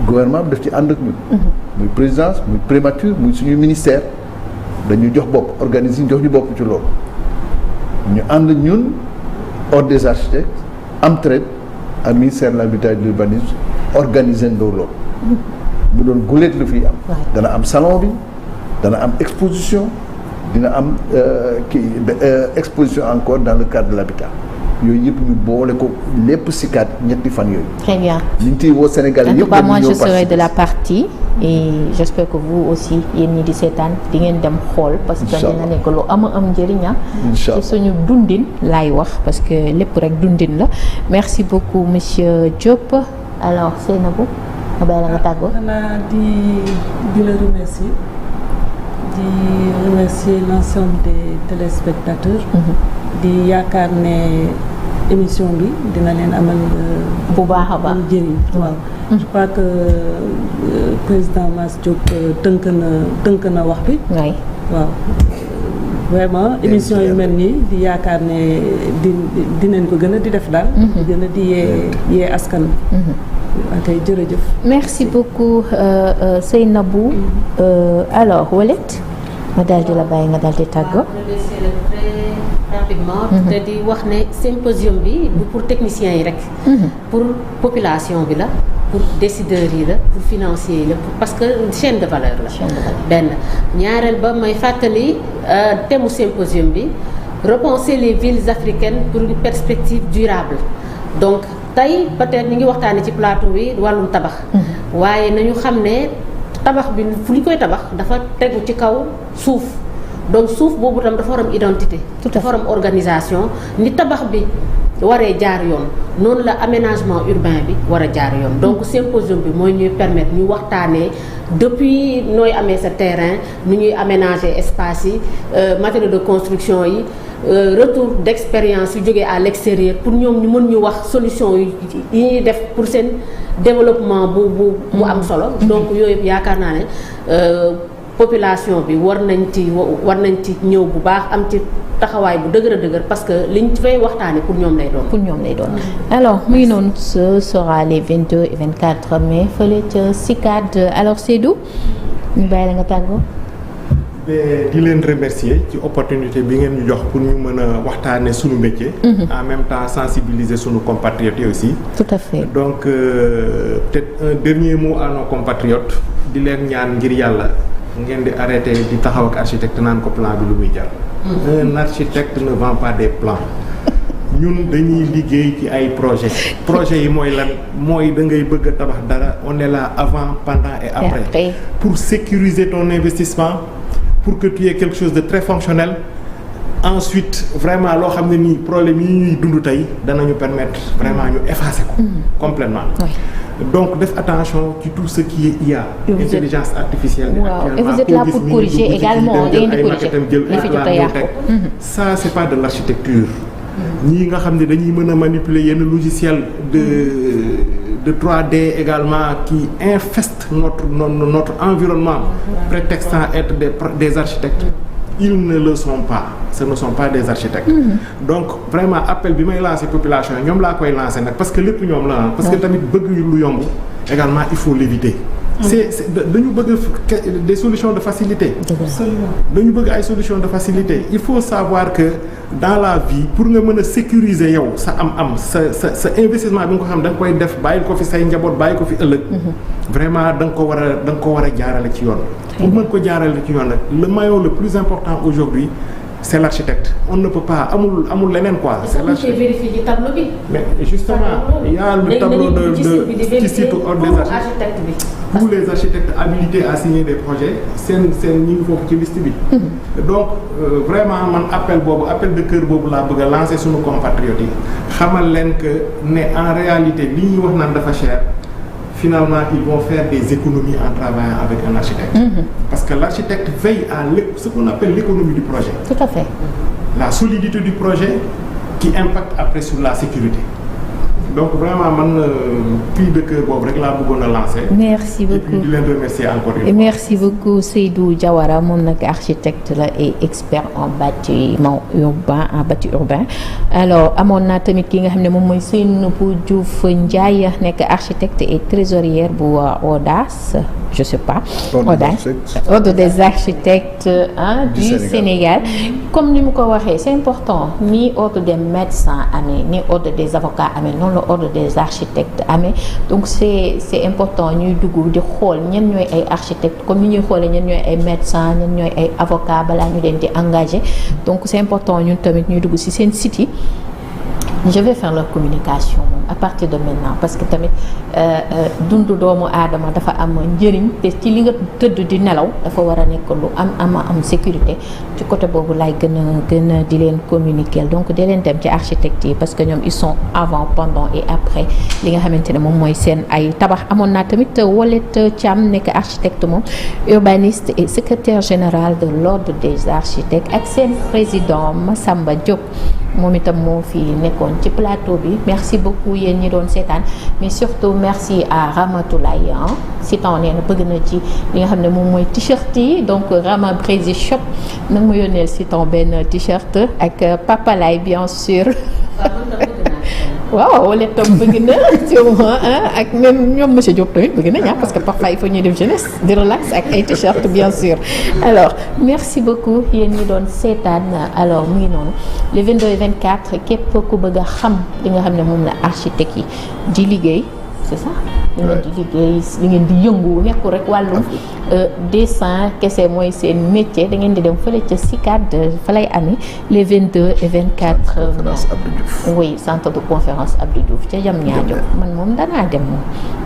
gouvernement bi daf ci ànd ak ñun. muy présidence muy primature muy suñu ministère dañu jox bopp organiser jox ñu bopp ci loolu ñu ànd ñun ordre des architectes am traite ak ministère de l'habitat et de l'urbanisme organiser ndoo loolu. bu doon guleet lu fiy am. dana am salon bi dana am exposition dina am exposition encore dans le cadre de l'habitat yooyu yëpp ñu boole ko lépp si kat ñetti fan yooyu. Très bien. ñu ngi ciy woo Sénégal yëpp. en tout cas moi je serai de la partie et j'espère que vous aussi yéen ñi di seetaan di ngeen dem xool. parce que dina nekk lu am njëriñ ci suñu dundin laay wax parce que lépp rek dundin la merci beaucoup monsieur Diop alors Seynabou ma bàyyi la nga tàggoo. xanaa di la remercier di remercier l'ensemble des téléspectateurs. di yaakaar ne émission bi dina leen amal. bu baax a baax njëriñ waaw. je crois que président Mass Diop tënk na wax bi. waay waaw vraiment émission yu mel nii di yaakaar ne dinañ ko gën a di def daal. di gën a di yee askan bi. ok jërëjëf. merci beaucoup Seynabou. alors Wallet ma daal di la bàyyi nga daal di tàggoo. rapidement te di wax ne symposium bi du pour techniciens yi rek. pour population bi la pour décideurs yi la pour financiers yi la parce que chaîne de valeur la. benn ñaareel ba may fàttali thème symposium bi repenser les villes africaines pour une perspective durable donc. tey peut-être ñu ngi waxtaanee ci plateau bi wàllum tabax. waaye nañu xam ne tabax bi fu ñu koy tabax dafa tegu ci kaw suuf donc suuf boobu tam dafa war am identité. dafa war am organisation ni tabax bi waree jaar yoon noonu la aménagement urbain bi war a jaar yoon. donc symposium bi mooy ñuy permettre ñu waxtaanee depuis nooy amee sa terrain nu ñuy aménager espace yi matériaux de construction yi. Retour d'expérience yu jógee à l'extérieur pour ñoom ñu mën ñu wax solution yi ñuy def pour seen développement bu am solo. donc yooyu yëpp yaakaar naa ne population bi war nañ ci ñëw bu baax am ci taxawaay bu dëgër parce que liñ fay waxtaanee pour ñoom lay doon. alors mu ngi noonu ce sera les 22 et 24 mai fële ca CICAD alors Seydou ñu bàyyi la nga tàggoo. di leen remercier ci opportunité bi ngeen ñu jox pour ñu mën a waxtaane suñu métier. en même temps sensibiliser suñu compatriotes yi aussi. tout à fait donc peut-être un dernier mot à nos compatriotes di leen ñaan ngir yàlla ngeen di arrêter di taxaw ak architecte naan ko plan bi lu muy jar. un architecte ne vend pas des plans. ñun dañuy liggéey ci ay projet yi mooy lan mooy da ngay bëgg a tabax dara on est là avant pendant et après pour sécuriser ton investissement. pour que tu aies quelque chose de très fonctionnel ensuite vraiment loo xam ne nii problème yi ñuy dund tey danañu permettre vraiment ñu effacer ko complètement donc def attention ci tout ce qui est IA intelligence artificielle et vous êtes là pour corriger également da ngeen di corriger li fi jot a yàqu ça c'est pas de l'architecture ñii nga xam ne dañuy mën a manipuler yenn logiciel de 3D également qui infestent notre environnement prétextant être des architectes ils ne le sont pas ce ne sont pas des architectes donc vraiment appel bi may lancer population ñoom laa koy lancer nag parce que lépp ñoom la parce que tamit bëgg lu yomb également il faut l'éviter dañu bëgg des solutions de facilité dañu bëgg ay solutions de facilité il faut savoir que dans la vie pour nga mën a sécuriser yow sa am sa investissement bi nga ko xam da nga koy def bàyyil ko fi say njaboot bàyyi ko fi ëllëg vraiment da nga ko war a jaarale ci yoon pour mën ko jaarale ci yoon nag le maillon le plus important aujourd'hui c'est l'architecte on ne peut pas amul leneen quoi c'est l'architecte vérifier ci tableau bi mais justement il y a le tableau de ci site ordre des architectes tous les architectes habilités à signer des projets seen ñi ngi foofu ci liste bi donc vraiment man appel de cœur boobu laa bëgg a lancer suñu compatriotes yi xamal leen que ne en réalité li ñuy wax naan dafa cher finalement ils vont faire des économies en travaillant avec un architecte. Parce que l'architecte veille à ce qu'on appelle l'économie du projet. Tout à fait. La solidité du projet qui impacte après sur la sécurité. Donc vraiment man cri de cœur boobu rek laa bëggoon a lancer. Merci beaucoup et puis di leen remercier encore une et fois. merci beaucoup Seydou Diawara moom nag architecte la et expert en bâtiment urbain alors amoon naa tamit ki nga xam ne moom mooy Seynabou Diouf Ndiaye nekk architecte et trésorière bu ODAS je sais pas. Ordre des architectes du Sénégal. Comme ni mu ko waxee c'est important ni ordre des médecins amee ni ordre des avocats amee noonu la ordre des architectes amee donc c'est important ñuy dugg di xool ñen ñooy ay architectes comme ni ñuy xoolee ñen ñooy ay médecins ñen ñooy ay avocats balaa ñu leen di engagé donc c'est important ñun tamit ñuy dugg ci seen site yi. Je vais faire leur communication moom à partir de maintenant parce que tamit dundu doomu aadama dafa am njëriñ te ci li nga tëdd di nelaw dafa war a nekk lu am sécurité ci côté boobu laay gën a di leen communiquer donc di leen dem ci architectes yi parce que ñoom ils sont avant pendant et après li nga xamante ne moom mooy seen ay tabax. Amoon naa tamit Wallet Thiam nekk architecte moom urbaniste et secrétaire général de l'ordre des architectes ak seen président Massamba Diop moom itam moo fi nekkoon ci plateau bi. Merci beaucoup yéen ñi doon seetaan mais surtout merci à Ramatoulaye si temps nee na bëgg na ci li nga xam ne moom mooy t-shirt yi donc Rama Brésil Shop nag ma yónneel si temps benn t-shirt ak Papa Lay bien sûr. waaw wala tam bëgg na sûrement ak même ñoom monsieur Diop tamit bëgg nañ parce que parfois il faut ñuy def jeunesse di relax ak ay t-shirt bien sûr. Alors merci beaucoup yéen ñi doon seetaan alors mu ngi noonu le 22 et 24 képp ku bëgg a xam li nga xam ne moom la architecte yi di liggéey c'est ça. li ngeen di liggéey li ngeen di yëngu nekkul rek wàllum dessin kese mooy seen métier da ngeen di dem fële ca CICAD fa lay amee les 22 et 24 oui centre de conférence Abdou Diouf ca Diamniadio man moom danaa dem moom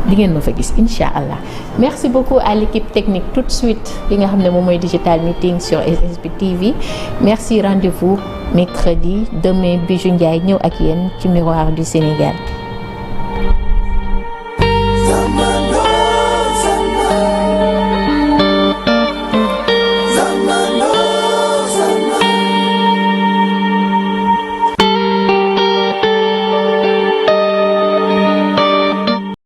di ngeen ma fa gis incha allah. Merci beaucoup à l'équipe technique tout de suite li nga xam ne moom mooy digital meeting sur SSB TV merci rendez-vous mercredi demain Bijou Ndiaye ñëw ak yéen ci Miroir du Sénégal.